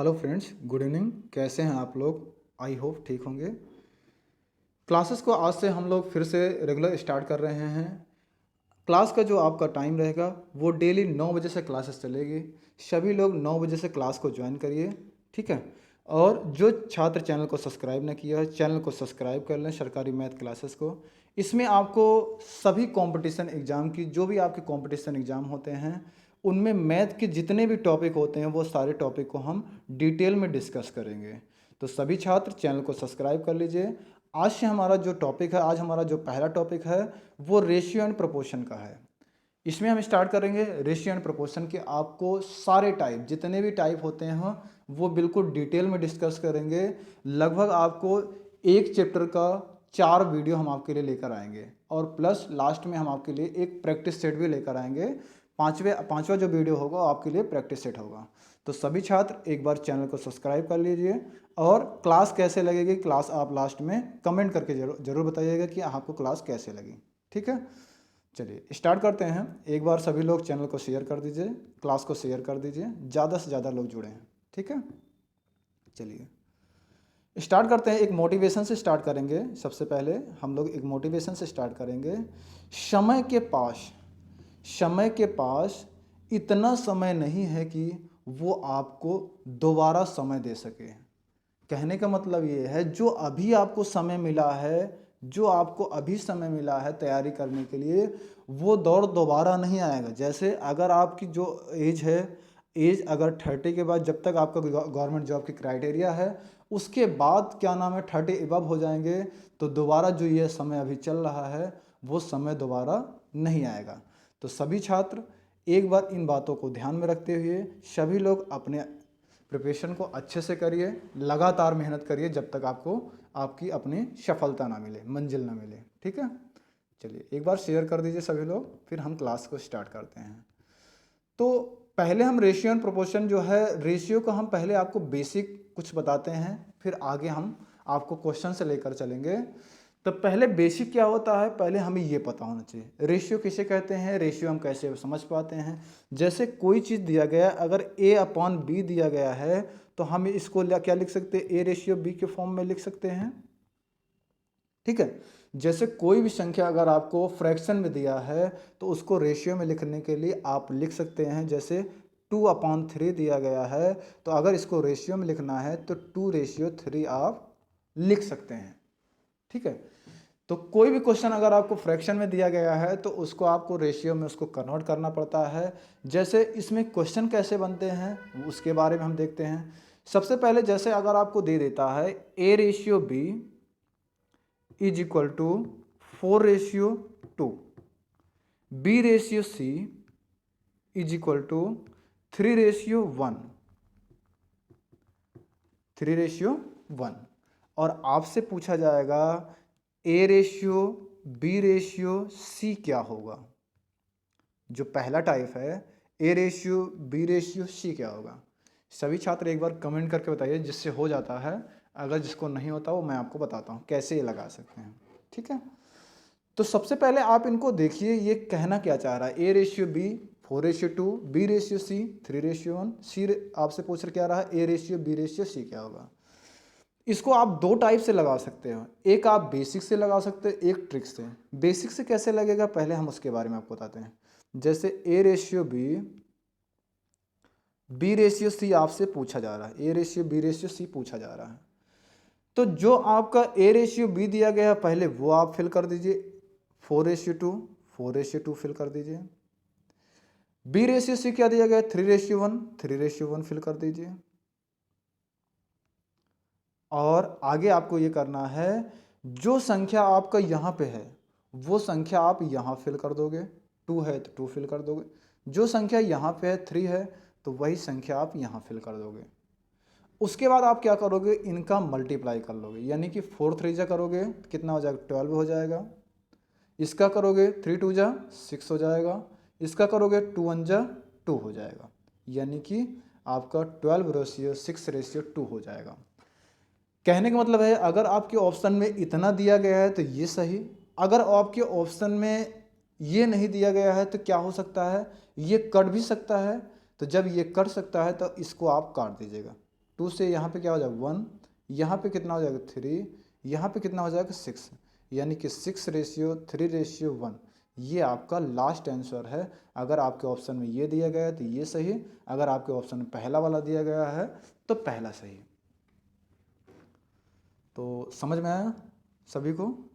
Hello friends, good evening. कैसे हैं आप लोग? आई होप ठीक होंगे। क्लासेस को आज से हम लोग फिर से रेगुलर स्टार्ट कर रहे हैं। क्लास का जो आपका टाइम रहेगा वो डेली 9 बजे से क्लासेस चलेगी। सभी लोग 9 बजे से क्लास को ज्वाइन करिए, ठीक है। और जो छात्र चैनल को सब्सक्राइब ना किया है, चैनल को सब्सक्राइब कर लें, सरकारी मैथ क्लासेस को। इसमें आपको सभी कंपटीशन एग्ज़ाम की, जो भी आपके कंपटीशन एग्ज़ाम होते हैं, उनमें मैथ के जितने भी टॉपिक होते हैं वो सारे टॉपिक को हम डिटेल में डिस्कस करेंगे। तो सभी छात्र चैनल को सब्सक्राइब कर लीजिए। आज से हमारा जो टॉपिक है, आज हमारा जो पहला टॉपिक है वो रेशियो एंड प्रोपोर्शन का है। इसमें हम स्टार्ट करेंगे रेशियो एंड प्रोपोर्शन के। आपको सारे टाइप, जितने भी टाइप होते हैं वो बिल्कुल डिटेल में डिस्कस करेंगे। लगभग आपको एक चैप्टर का 4 वीडियो हम आपके लिए लेकर आएंगे, और प्लस लास्ट में हम आपके लिए एक प्रैक्टिस सेट भी लेकर आएंगे। पांचवा जो वीडियो होगा वो आपके लिए प्रैक्टिस सेट होगा। तो सभी छात्र एक बार चैनल को सब्सक्राइब कर लीजिए। और क्लास कैसे लगेगी, क्लास आप लास्ट में कमेंट करके जरूर बताइएगा कि आपको क्लास कैसे लगी, ठीक है। चलिए स्टार्ट करते हैं। एक बार सभी लोग चैनल को शेयर कर दीजिए, क्लास को शेयर कर दीजिए, ज़्यादा से ज़्यादा लोग जुड़े हैं, ठीक है। चलिए स्टार्ट करते हैं। एक मोटिवेशन से स्टार्ट करेंगे। सबसे पहले हम लोग एक मोटिवेशन से स्टार्ट करेंगे। समय के पास इतना समय नहीं है कि वो आपको दोबारा समय दे सके। कहने का मतलब ये है, जो अभी आपको समय मिला है, जो आपको अभी समय मिला है तैयारी करने के लिए, वो दौर दोबारा नहीं आएगा। जैसे अगर आपकी जो एज है, एज अगर 30 के बाद, जब तक आपका गवर्नमेंट जॉब की क्राइटेरिया है, उसके बाद क्या नाम है 30 अबव हो जाएंगे, तो दोबारा जो ये समय अभी चल रहा है वो समय दोबारा नहीं आएगा। तो सभी छात्र एक बार इन बातों को ध्यान में रखते हुए सभी लोग अपने प्रिपरेशन को अच्छे से करिए, लगातार मेहनत करिए जब तक आपको आपकी अपनी सफलता ना मिले, मंजिल ना मिले, ठीक है। चलिए एक बार शेयर कर दीजिए सभी लोग, फिर हम क्लास को स्टार्ट करते हैं। तो पहले हम रेशियो एंड प्रोपोर्शन जो है, रेशियो का हम पहले आपको बेसिक कुछ बताते हैं, फिर आगे हम आपको क्वेश्चन से लेकर चलेंगे। तो पहले बेसिक क्या होता है, पहले हमें ये पता होना चाहिए रेशियो किसे कहते हैं, रेशियो हम कैसे समझ पाते हैं। जैसे कोई चीज़ दिया गया, अगर A/B दिया गया है, तो हम इसको क्या लिख सकते हैं, A/B के फॉर्म में लिख सकते हैं, ठीक है। जैसे कोई भी संख्या अगर आपको फ्रैक्शन में दिया है, तो उसको रेशियो में लिखने के लिए आप लिख सकते हैं। जैसे 2/3 दिया गया है, तो अगर इसको रेशियो में लिखना है तो 2/3 आप लिख सकते हैं, ठीक है। तो कोई भी क्वेश्चन अगर आपको फ्रैक्शन में दिया गया है तो उसको आपको रेशियो में उसको कन्वर्ट करना पड़ता है। जैसे इसमें क्वेश्चन कैसे बनते हैं उसके बारे में हम देखते हैं। सबसे पहले जैसे अगर आपको दे देता है A/B is equal to 4/2, B/C is equal to 3/1, 3/1, और आपसे पूछा जाएगा A/B/C क्या होगा। जो पहला टाइप है A/B/C क्या होगा। सभी छात्र एक बार कमेंट करके बताइए, जिससे हो जाता है। अगर जिसको नहीं होता वो मैं आपको बताता हूँ कैसे ये लगा सकते हैं, ठीक है। तो सबसे पहले आप इनको देखिए, ये कहना क्या चाह रहा है। A/B 4/2, B/C 3/1, C आपसे पूछ क्या रहा है A/B/C क्या होगा। इसको आप दो टाइप से लगा सकते हो, एक आप बेसिक से लगा सकते हो, एक ट्रिक से। बेसिक से कैसे लगेगा पहले हम उसके बारे में आपको बताते हैं। जैसे A/B B/C आपसे पूछा जा रहा है, A/B/C पूछा जा रहा है, तो जो आपका A/B दिया गया है पहले वो आप फिल कर दीजिए, 4/2, 4/2 फिल कर दीजिए। B/C क्या दिया गया, 3/1, 3/1 फिल कर दीजिए। और आगे आपको ये करना है, जो संख्या आपका यहाँ पे है वो संख्या आप यहाँ फिल कर दोगे, 2 है तो 2 फिल कर दोगे। जो संख्या यहाँ पे है 3 है, तो वही संख्या आप यहाँ फिल कर दोगे। उसके बाद आप क्या करोगे, इनका मल्टीप्लाई कर लोगे, यानी कि 4 3 जा करोगे कितना हो जाएगा, 12 हो जाएगा। इसका करोगे 3 2 जा 6 हो जाएगा। इसका करोगे 2 1 जा 2 हो जाएगा, यानी कि आपका 12/6/2 हो जाएगा। कहने का मतलब है, अगर आपके ऑप्शन में इतना दिया गया है तो ये सही, अगर आपके ऑप्शन में ये नहीं दिया गया है तो क्या हो सकता है, ये कट भी सकता है। तो जब ये कट सकता है तो इसको आप काट दीजिएगा, 2 से यहाँ पे क्या हो जाएगा 1, यहाँ पे कितना हो जाएगा 3, यहाँ पे कितना हो जाएगा 6, यानी कि 6:3:1 ये आपका लास्ट आंसर है। अगर आपके ऑप्शन में ये दिया गया है तो ये सही, अगर आपके ऑप्शन में पहला वाला दिया गया है तो पहला सही। तो समझ में आया सभी को?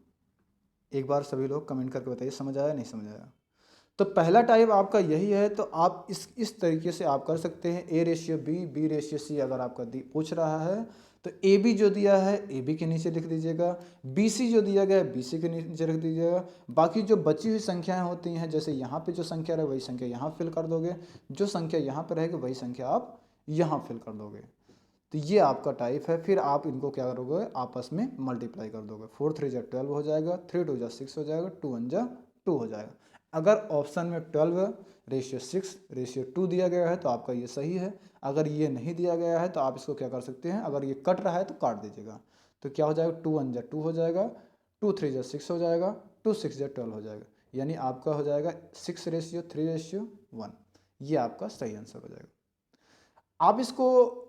एक बार सभी लोग कमेंट करके बताइए समझ आया नहीं समझ आया। तो पहला टाइप आपका यही है। तो आप इस तरीके से आप कर सकते हैं A/B, B/C अगर आपका पूछ रहा है तो AB जो दिया है AB के नीचे लिख दीजिएगा, BC जो दिया गया है BC के नीचे लिख दीजिएगा। बाकी जो बची हुई संख्याएं होती हैं, जैसे यहाँ पे जो संख्या रहे वही संख्या यहाँ फिल कर दोगे, जो संख्या यहाँ पर रहेगी वही संख्या आप यहाँ फिल कर दोगे। तो ये आपका टाइप है। फिर आप इनको क्या करोगे, आपस में मल्टीप्लाई कर दोगे। 4 3 जा 12 हो जाएगा, 3 2 जा 6 हो जाएगा, 2 1 जा 2 हो जाएगा। अगर ऑप्शन में 12:6:2 दिया गया है तो आपका ये सही है। अगर ये नहीं दिया गया है तो आप इसको क्या कर सकते हैं, अगर ये कट रहा है तो काट दीजिएगा। तो क्या हो जाएगा, 2 1 जा 2 हो जाएगा, 2 3 जा 6 हो जाएगा, 2 6 जा 12 हो जाएगा। यानी आपका हो जाएगा 6:3:1। ये आपका सही आंसर हो जाएगा। आप इसको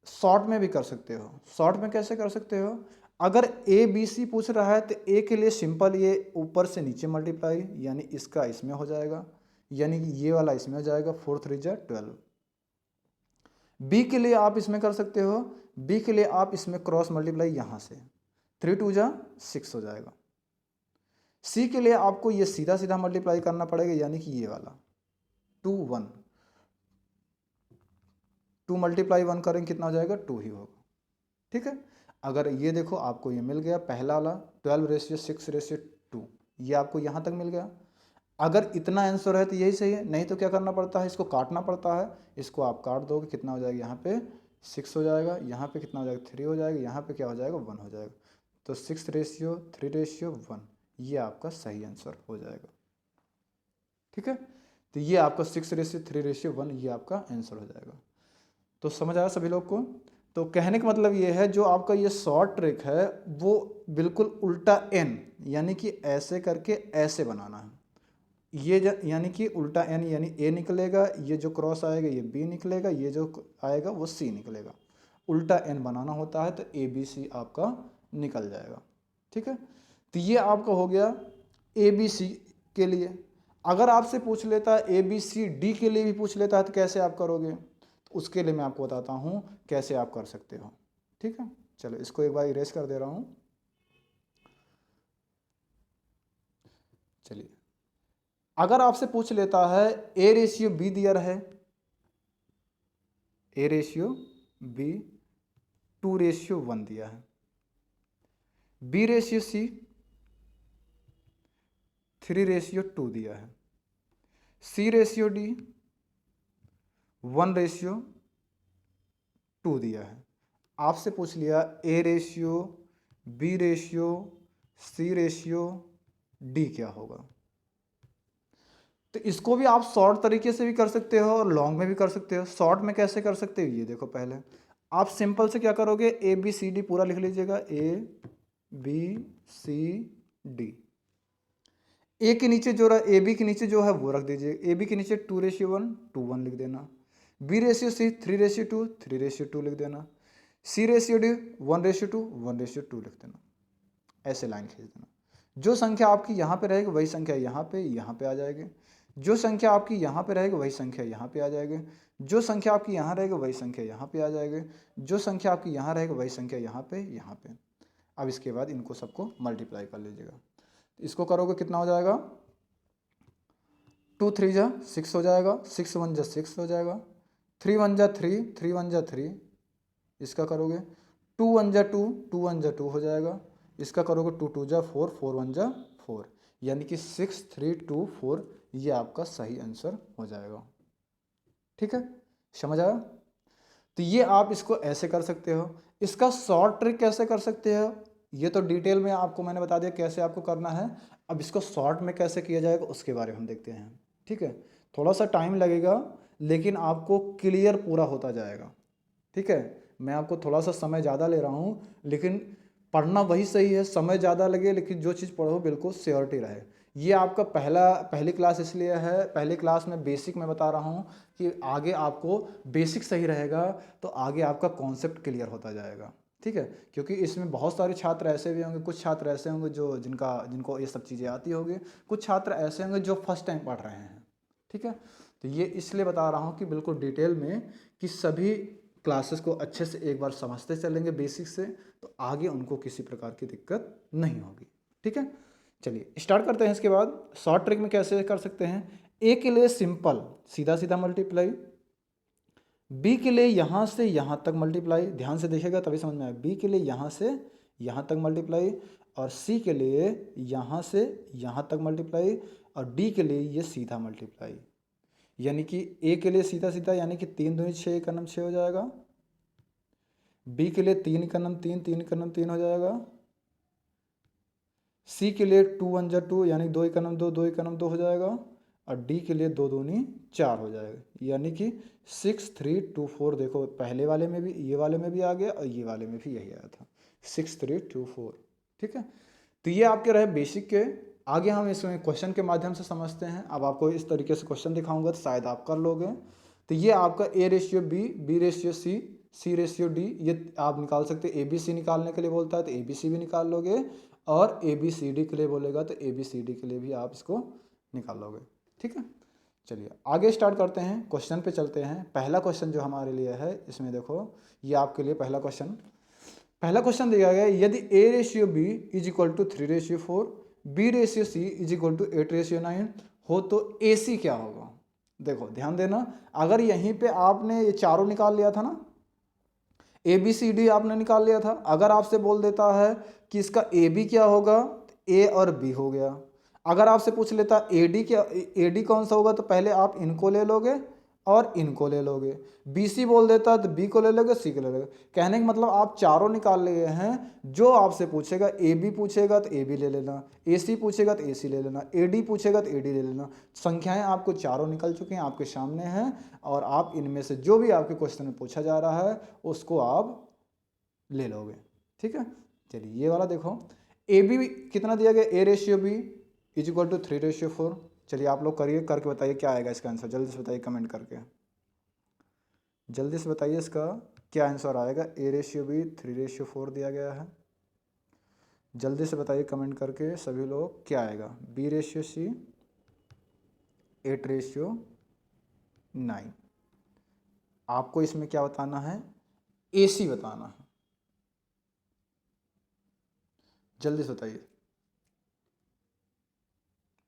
शॉर्ट में भी कर सकते हो। शॉर्ट में कैसे कर सकते हो, अगर ABC पूछ रहा है तो A के लिए सिंपल ये ऊपर से नीचे मल्टीप्लाई, यानी इसका इसमें हो जाएगा, यानी कि ये वाला इसमें हो जाएगा, 4 3 जा 12। B के लिए आप इसमें कर सकते हो, B के लिए आप इसमें क्रॉस मल्टीप्लाई यहाँ से 3 2 जा 6 हो जाएगा। C के लिए आपको ये सीधा सीधा मल्टीप्लाई करना पड़ेगा, यानी कि ये वाला 2 1, 2 मल्टीप्लाई 1 करेंगे कितना हो जाएगा, 2 ही होगा। ठीक है। अगर ये देखो आपको ये मिल गया पहला वाला 12:6:2, ये आपको यहाँ तक मिल गया। अगर इतना आंसर है तो यही सही है, नहीं तो क्या करना पड़ता है, इसको काटना पड़ता है। इसको आप काट दोगे, कितना हो जाएगा, यहाँ पे 6 हो जाएगा, यहाँ पे कितना हो जाएगा 3 हो जाएगा, यहाँ पे क्या हो जाएगा 1 हो जाएगा। तो 6:3:1 ये आपका सही आंसर हो जाएगा। ठीक है। तो ये आपका 6:3:1 ये आपका आंसर हो जाएगा। तो समझ आया सभी लोग को? तो कहने का मतलब ये है, जो आपका ये शॉर्ट ट्रिक है वो बिल्कुल उल्टा n, यानी कि ऐसे करके ऐसे बनाना है। ये यानी कि उल्टा n यानी A निकलेगा, ये जो क्रॉस आएगा ये B निकलेगा, ये जो आएगा वो C निकलेगा। उल्टा n बनाना होता है तो ABC आपका निकल जाएगा। ठीक है। तो ये आपका हो गया ABC के लिए। अगर आपसे पूछ लेता है ABCD के लिए भी पूछ लेता है तो कैसे आप करोगे, उसके लिए मैं आपको बताता हूं कैसे आप कर सकते हो। ठीक है। चलो इसको एक बार इरेज कर दे रहा हूं। चलिए, अगर आपसे पूछ लेता है A/B दिया है, A/B 2:1 दिया है, B/C 3:2 दिया है, C/D 1:2 दिया है। आपसे पूछ लिया A/B/C/D क्या होगा। तो इसको भी आप शॉर्ट तरीके से भी कर सकते हो और लॉन्ग में भी कर सकते हो। शॉर्ट में कैसे कर सकते हो, ये देखो, पहले आप सिंपल से क्या करोगे, ABCD पूरा लिख लीजिएगा, ABCD। A के नीचे जो रहा, AB के नीचे जो है वो रख दीजिए, AB के नीचे 2:1 2 1 लिख देना, B/C 3:2 3:2 लिख देना, C/D 1:2 1:2 लिख देना। ऐसे लाइन खींच देना। जो संख्या आपकी यहाँ पे रहेगी वही संख्या यहाँ पे आ जाएगी, जो संख्या आपकी यहाँ पे रहेगी वही संख्या यहाँ पे आ जाएगी, जो संख्या आपकी यहाँ रहेगी वही संख्या यहाँ पे आ जाएगी, जो संख्या आपकी यहाँ रहेगी वही संख्या यहाँ पे। अब इसके बाद इनको सबको मल्टीप्लाई कर लीजिएगा। इसको करोगे कितना हो जाएगा, 2 3 जा 6 हो जाएगा, 6 1 जा 6 हो जाएगा, 3 1 जा 3 3 1 जा 3। इसका करोगे 2 1 जा 2 2 1 जा 2 हो जाएगा। इसका करोगे 2 2 जा 4 4 1 जा 4, यानी कि 6 3 2 4 ये आपका सही आंसर हो जाएगा। ठीक है, समझ आया? तो ये आप इसको ऐसे कर सकते हो। इसका शॉर्ट ट्रिक कैसे कर सकते हो, ये तो डिटेल में आपको मैंने बता दिया कैसे आपको करना है। अब इसको शॉर्ट में कैसे किया जाएगा उसके बारे में हम देखते हैं। ठीक है, थोड़ा सा टाइम लगेगा लेकिन आपको क्लियर पूरा होता जाएगा। ठीक है, मैं आपको थोड़ा सा समय ज़्यादा ले रहा हूँ, लेकिन पढ़ना वही सही है, समय ज़्यादा लगे लेकिन जो चीज़ पढ़ो बिल्कुल श्योरिटी रहे। ये आपका पहली क्लास इसलिए है, पहली क्लास में बेसिक मैं बता रहा हूँ कि आगे आपको बेसिक सही रहेगा तो आगे आपका कॉन्सेप्ट क्लियर होता जाएगा। ठीक है, क्योंकि इसमें बहुत सारे छात्र ऐसे भी होंगे, कुछ छात्र ऐसे होंगे जो जिनको ये सब चीज़ें आती होगी, कुछ छात्र ऐसे होंगे जो फर्स्ट टाइम पढ़ रहे हैं। ठीक है, तो ये इसलिए बता रहा हूँ कि बिल्कुल डिटेल में कि सभी क्लासेस को अच्छे से एक बार समझते चलेंगे बेसिक से, तो आगे उनको किसी प्रकार की दिक्कत नहीं होगी। ठीक है, चलिए स्टार्ट करते हैं। इसके बाद शॉर्ट ट्रिक में कैसे कर सकते हैं। ए के लिए सिंपल सीधा सीधा मल्टीप्लाई, बी के लिए यहाँ से यहाँ तक मल्टीप्लाई, ध्यान से देखिएगा तभी समझ में आए। बी के लिए यहाँ से यहाँ तक मल्टीप्लाई, और सी के लिए यहाँ से यहाँ तक मल्टीप्लाई, और डी के लिए ये सीधा मल्टीप्लाई। यानी कि ए के लिए सीधा सीधा यानी कि 3 दूनी 6, एक नम 6 हो जाएगा। बी के लिए 3 का नम 3, 3 का नम 3 हो जाएगा। सी के लिए 2 1 जा 2 यानी 2 का नम 2, 2 का नम 2 हो जाएगा। और डी के लिए 2 दूनी 4 हो जाएगा, यानी कि 6 3 2 4। देखो पहले वाले में भी ये वाले में भी आ गया और ये वाले में भी यही आया था 6 3 2 4। ठीक है, तो ये आपके रहे बेसिक के। आगे हम इसमें क्वेश्चन के माध्यम से समझते हैं। अब आपको इस तरीके से क्वेश्चन दिखाऊंगा तो शायद आप कर लोगे। तो ये आपका A ratio B, B ratio C, C ratio D, ये आप निकाल सकते हैं। ए बी सी निकालने के लिए बोलता है तो ए बी सी भी निकाल लोगे, और ए बी सी डी के लिए बोलेगा तो ए बी सी डी के लिए भी आप इसको निकाल लोगे। ठीक है, चलिए आगे स्टार्ट करते हैं, क्वेश्चन पे चलते हैं। पहला क्वेश्चन जो हमारे लिए है, इसमें देखो ये आपके लिए पहला क्वेश्चन दिया गया है। यदि A ratio B is equal to 3 ratio 4, B ratio C is equal to 8 ratio 9 हो तो ए सी क्या होगा। देखो ध्यान देना, अगर यहीं पे आपने ये चारों निकाल लिया था ना, ए बी सी डी आपने निकाल लिया था, अगर आपसे बोल देता है कि इसका ए बी क्या होगा, ए और बी हो गया। अगर आपसे पूछ लेता ए डी क्या, ए डी कौन सा होगा, तो पहले आप इनको ले लोगे और इनको ले लोगे। बी सी बोल देता तो बी को ले लोगे, सी को ले लोगे। कहने का मतलब आप चारों निकाल लिए हैं। जो आपसे पूछेगा, ए बी पूछेगा तो ए बी ले लेना, ए सी पूछेगा तो ए सी ले लेना, ए डी पूछेगा तो ए डी ले लेना। संख्याएं आपको चारों निकल चुकी हैं, आपके सामने हैं, और आप इनमें से जो भी आपके क्वेश्चन में पूछा जा रहा है उसको आप ले लोगे। ठीक है, चलिए ये वाला देखो, ए बी कितना दिया गया, A ratio B is equal to 3 ratio 4। चलिए आप लोग करिए, करके बताइए क्या आएगा इसका आंसर, जल्दी से बताइए कमेंट करके, जल्दी से बताइए इसका क्या आंसर आएगा। ए रेशियो बी 3 रेशियो 4 दिया गया है, जल्दी से बताइए कमेंट करके सभी लोग क्या आएगा। B ratio C 8 ratio 9। आपको इसमें क्या बताना है, ए सी बताना है, जल्दी से बताइए,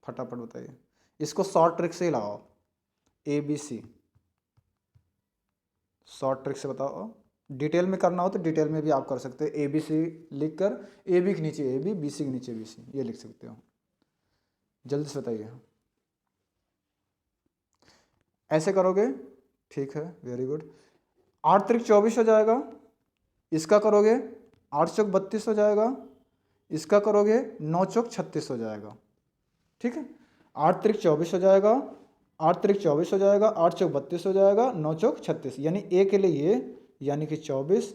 फटाफट बताइए। इसको शॉर्ट ट्रिक से ही लगाओ, A B C short trick से बताओ। डिटेल में करना हो तो डिटेल में भी आप कर सकते हो, ए बी सी लिख कर, ए बी के नीचे ए बी, बी सी के नीचे बी सी, ये लिख सकते हो। जल्दी से बताइए, ऐसे करोगे, ठीक है, वेरी गुड। 8 त्रिक 24 हो जाएगा, इसका करोगे 8 चौक 32 हो जाएगा, इसका करोगे 9 चौक 36 हो जाएगा। ठीक है, 8 त्रिक 24 हो जाएगा, 8 त्रिक 24 हो जाएगा, 8 चौक 32 हो जाएगा, 9 चौक 36, यानी ए के लिए ये यानी कि 24,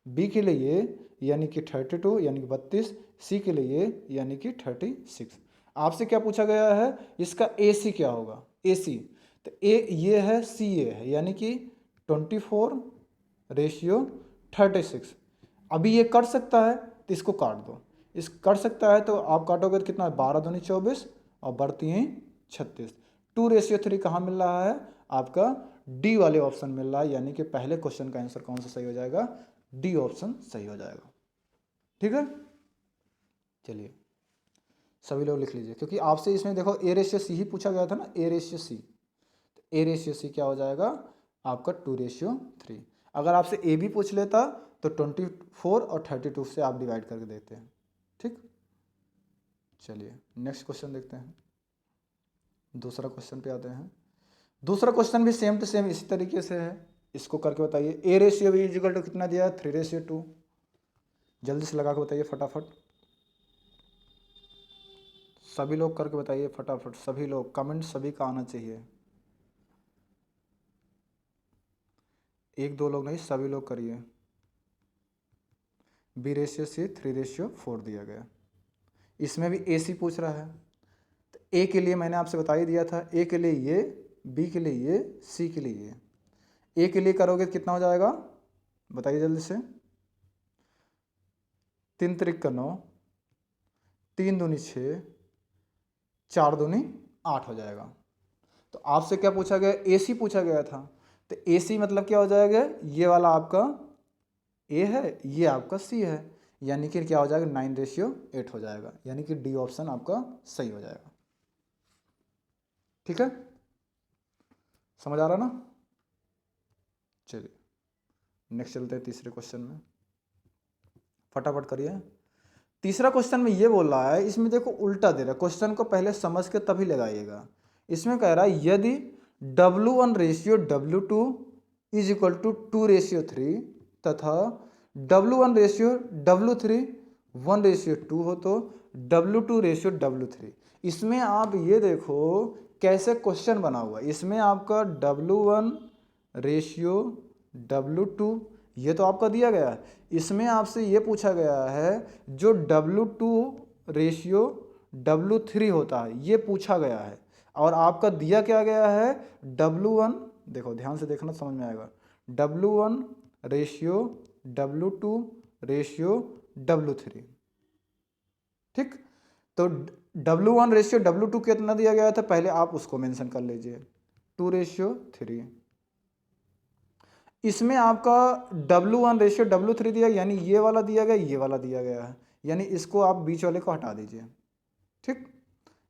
बी के लिए ये यानी कि 32 यानी कि 32, सी के लिए ये यानी कि 36। आपसे क्या पूछा गया है, इसका ए सी क्या होगा, ए सी, तो ए ये है, सी ये है, यानी कि 24 रेशियो 36। अभी ये कर सकता है तो इसको काट दो, इस कर सकता है तो आप काटोगे तो कितना है, 12 दूनी 24 और बढ़ती हैं 36। 2 रेशियो 3 कहाँ मिल रहा है, आपका डी वाले ऑप्शन मिल रहा है, यानी कि पहले क्वेश्चन का आंसर कौन सा सही हो जाएगा, डी ऑप्शन सही हो जाएगा। ठीक है, चलिए सभी लोग लिख लीजिए, क्योंकि आपसे इसमें देखो ए रेशियो सी ही पूछा गया था ना, ए रेशियो सी, तो ए रेशियो सी क्या हो जाएगा आपका 2 रेशियो 3। अगर आपसे ए भी पूछ लेता तो 24 और 32 से आप डिवाइड करके देते हैं। ठीक, चलिए नेक्स्ट क्वेश्चन देखते हैं, दूसरा क्वेश्चन पे आते हैं। दूसरा क्वेश्चन भी सेम टू सेम इसी तरीके से है, इसको करके बताइए। A ratio B equal to कितना दिया है, 3 रेशियो 2। जल्दी से लगा के बताइए फटाफट, सभी लोग करके बताइए फटाफट, सभी लोग कमेंट सभी का आना चाहिए, 1 2 लोग नहीं, सभी लोग करिए। बी रेशियो सी 3 रेशियो 4 दिया गया, इसमें भी ए सी पूछ रहा है, तो ए के लिए मैंने आपसे बता ही दिया था, ए के लिए ये, बी के लिए ये, सी के लिए ये। ए के लिए करोगे तो कितना हो जाएगा बताइए जल्दी से। 3 त्रिक 9, 3 दूनी 6, 4 दूनी 8 हो जाएगा। तो आपसे क्या पूछा गया, AC पूछा गया था, तो AC मतलब क्या हो जाएगा, ये वाला आपका A है, ये आपका C है, यानी कि क्या हो जाएगा 9:8 हो जाएगा, यानी कि डी ऑप्शन आपका सही हो जाएगा। ठीक है, समझ आ रहा ना। चलिए नेक्स्ट चलते हैं तीसरे क्वेश्चन में, फटाफट करिए। तीसरा क्वेश्चन में ये बोल रहा है, इसमें देखो उल्टा दे रहा है, क्वेश्चन को पहले समझ के तभी लगाइएगा। इसमें कह रहा है यदि W1:W2 इज इक्वल टू 2:3 तथा W1:W3 1:2 हो तो W2:W3। इसमें आप ये देखो कैसे क्वेश्चन बना हुआ है। इसमें आपका W1:W2 ये तो आपका दिया गया है, इसमें आपसे ये पूछा गया है जो W2:W3 होता है ये पूछा गया है, और आपका दिया क्या गया है W1, देखो ध्यान से देखना समझ में आएगा, W1:W2:W3। ठीक, तो W1:W2 कितना दिया गया था पहले आप उसको मेंशन कर लीजिए, 2:3। इसमें आपका W1:W3 दिया, यानी ये वाला दिया गया, ये वाला दिया गया है, यानी इसको आप बीच वाले को हटा दीजिए। ठीक,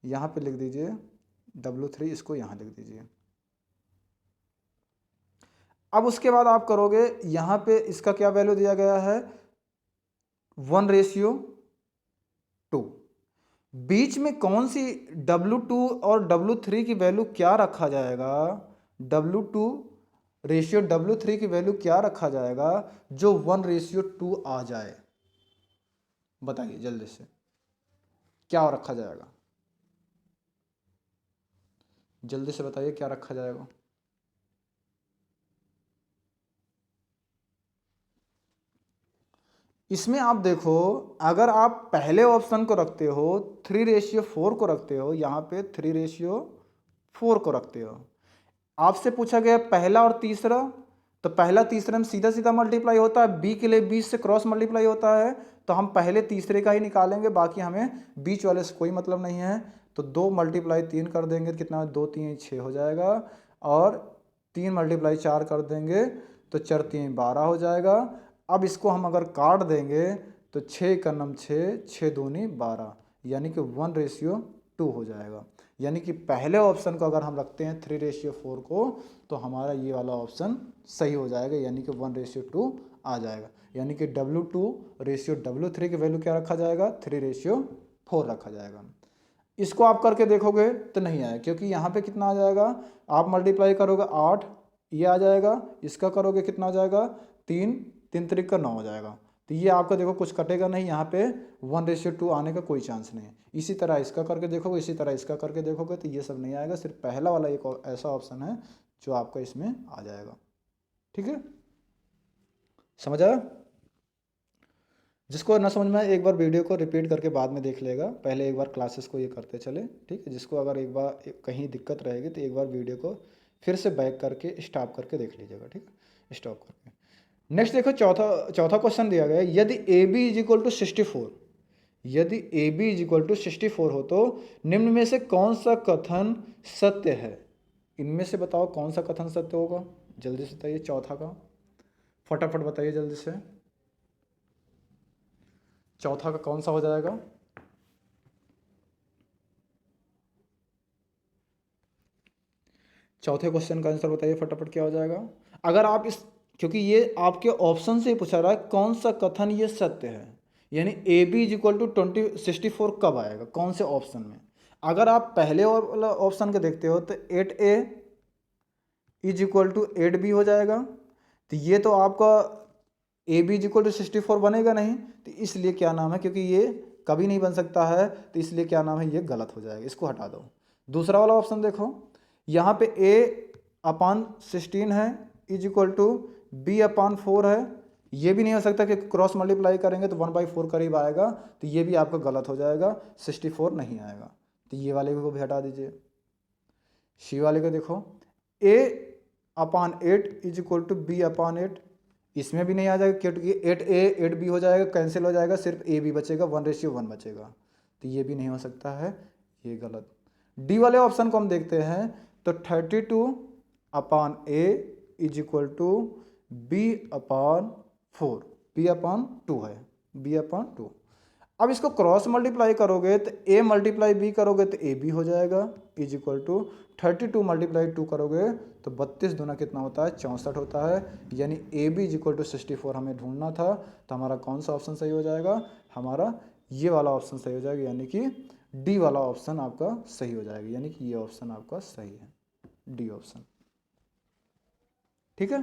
यहाँ पे लिख दीजिए W3, इसको यहाँ लिख दीजिए। अब उसके बाद आप करोगे, यहाँ पे इसका क्या वैल्यू दिया गया है 1:2। बीच में कौन सी W2 और W3 की वैल्यू क्या रखा जाएगा, W2:W3 की वैल्यू क्या रखा जाएगा जो 1:2 आ जाए, बताइए जल्दी से क्या रखा जाएगा, जल्दी से बताइए क्या रखा जाएगा। इसमें आप देखो, अगर आप पहले ऑप्शन को रखते हो 3:4 को रखते हो, यहाँ पे 3:4 को रखते हो, आपसे पूछा गया पहला और तीसरा, तो पहला तीसरे में सीधा सीधा मल्टीप्लाई होता है, बी के लिए 20 से क्रॉस मल्टीप्लाई होता है, तो हम पहले तीसरे का ही निकालेंगे, बाकी हमें बीच वाले से कोई मतलब नहीं है। तो 2 × 3 कर देंगे, कितना 2 × 3 = 6 हो जाएगा, और 3 × 4 कर देंगे तो 4 × 3 = 12 हो जाएगा। अब इसको हम अगर काट देंगे तो 6 × 9 = 6, 6 दूनी 12, यानी कि 1:2 हो जाएगा। यानी कि पहले ऑप्शन को अगर हम रखते हैं 3:4 को, तो हमारा ये वाला ऑप्शन सही हो जाएगा, यानी कि 1:2 आ जाएगा। यानी कि W2:W3 की वैल्यू क्या रखा जाएगा 3:4 रखा जाएगा। इसको आप करके देखोगे तो नहीं आएगा, क्योंकि यहाँ पे कितना आ जाएगा, आप मल्टीप्लाई करोगे 8, ये आ जाएगा, इसका करोगे कितना आ जाएगा 3, 3 त्रिक 9 हो जाएगा। तो ये आपका देखो कुछ कटेगा नहीं, यहाँ पे 1:2 आने का कोई चांस नहीं है। इसी तरह इसका करके देखोगे, इसी तरह इसका करके देखोगे, तो ये सब नहीं आएगा, सिर्फ पहला वाला एक ऐसा ऑप्शन है जो आपका इसमें आ जाएगा। ठीक है, समझ आया। जिसको ना समझ में आए एक बार वीडियो को रिपीट करके बाद में देख लेगा, पहले एक बार क्लासेस को ये करते चले। ठीक है, जिसको अगर एक बार कहीं दिक्कत रहेगी तो एक बार वीडियो को फिर से बैक करके स्टॉप करके देख लीजिएगा। ठीक, स्टॉप करके। नेक्स्ट देखो, चौथा क्वेश्चन दिया गया है, यदि AB = 64, यदि AB = 64 हो तो निम्न में से कौन सा कथन सत्य है। इनमें से बताओ कौन सा कथन सत्य होगा, जल्दी से बताइए, चौथा का फटाफट बताइए जल्दी से, चौथा का कौन सा हो जाएगा। चौथे क्वेश्चन का आंसर बताइए फटाफट, क्या हो जाएगा। अगर आप इस, क्योंकि ये आपके ऑप्शन से पूछा रहा है कौन सा कथन ये सत्य है, यानी AB = 64 कब आएगा, कौन से ऑप्शन में। अगर आप पहले ऑप्शन के देखते हो तो 8A = 8B हो जाएगा, तो ये तो आपका AB = 64 बनेगा नहीं, तो इसलिए क्या नाम है, क्योंकि ये कभी नहीं बन सकता है, तो इसलिए क्या नाम है, ये गलत हो जाएगा, इसको हटा दो। दूसरा वाला ऑप्शन देखो, यहाँ पे A/16 है = B/4 है, ये भी नहीं हो सकता कि क्रॉस मल्टीप्लाई करेंगे तो 1/4 करीब आएगा, तो ये भी आपका गलत हो जाएगा, 64 नहीं आएगा। तो ये वाले को भी हटा दीजिए। सी वाले को देखो, ए अपान 8 इज इक्वल टू बी अपान 8, इसमें भी नहीं आ जाएगा क्योंकि 8a 8b हो जाएगा, कैंसिल हो जाएगा, सिर्फ ए बी बचेगा, 1:1 बचेगा, तो ये भी नहीं हो सकता है, ये गलत। डी वाले ऑप्शन को हम देखते हैं, तो 32 upon A is equal to B upon 4, B upon 2 है, बी अपान 2। अब इसको क्रॉस मल्टीप्लाई करोगे तो ए मल्टीप्लाई बी करोगे तो ए बी हो जाएगा, इज इक्वल टू 32 मल्टीप्लाई 2 करोगे तो 32 दूना कितना होता है, 64 होता है। यानी A B is equal to 64 हमें ढूंढना था, तो हमारा कौन सा ऑप्शन सही हो जाएगा, हमारा ये वाला ऑप्शन सही हो जाएगा, यानी कि डी वाला ऑप्शन आपका सही हो जाएगा, यानी कि ये ऑप्शन आपका सही है, डी ऑप्शन। ठीक है,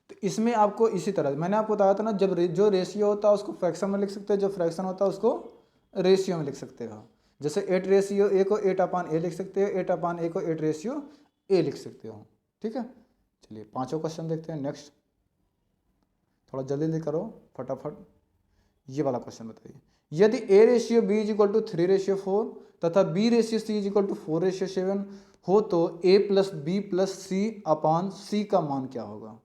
तो इसमें आपको इसी तरह मैंने आपको बताया था ना, जब जो रेशियो होता है उसको फ्रैक्शन में लिख सकते हैं, जो फ्रैक्शन होता है उसको रेशियो में लिख सकते हो। जैसे 8 रेशियो ए को 8 अपान ए लिख सकते हो, 8 अपान ए को 8 रेशियो ए लिख सकते हो। ठीक है, चलिए पांचों क्वेश्चन देखते हैं। नेक्स्ट, थोड़ा जल्दी जल्दी करो फटाफट। ये वाला क्वेश्चन बताइए, यदि A ratio B is equal to 3:4 तथा B ratio C is equal to 4:7 हो तो A plus B plus C upon C का मान क्या होगा।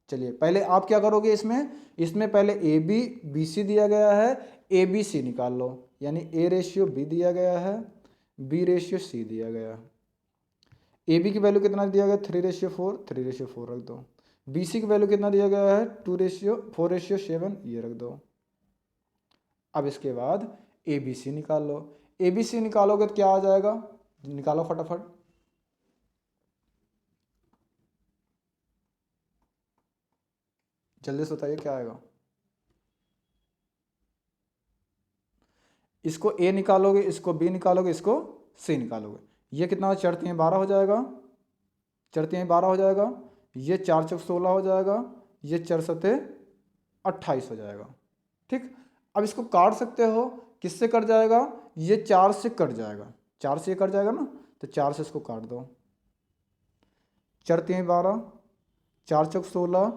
चलिए पहले आप क्या करोगे, इसमें पहले ए बी बी सी दिया गया है, ए बी सी निकाल लो, यानी ए रेशियो बी दिया गया है, बी रेशियो सी दिया गया है। ए बी की वैल्यू कितना दिया गया, 3:4, 3:4 रख दो। बी सी की वैल्यू कितना दिया गया है, 4:7, ये रख दो। अब इसके बाद ए बी सी निकाल लो, ए बी सी निकालोगे तो क्या आ जाएगा, निकालो फटाफट। जल्दी से बताइए क्या आएगा। इसको ए निकालोगे, इसको बी निकालोगे, इसको सी निकालोगे, ये कितना, 4×3 12 हो जाएगा, 4×3 12 हो जाएगा, ये 4×4 16 हो जाएगा, ये 4×7 28 हो जाएगा। ठीक, अब इसको काट सकते हो, किससे कट जाएगा, ये 4 से कट जाएगा, 4 से ये कट जाएगा ना, तो 4 से इसको काट दो, 4×3 12, 4×4 16,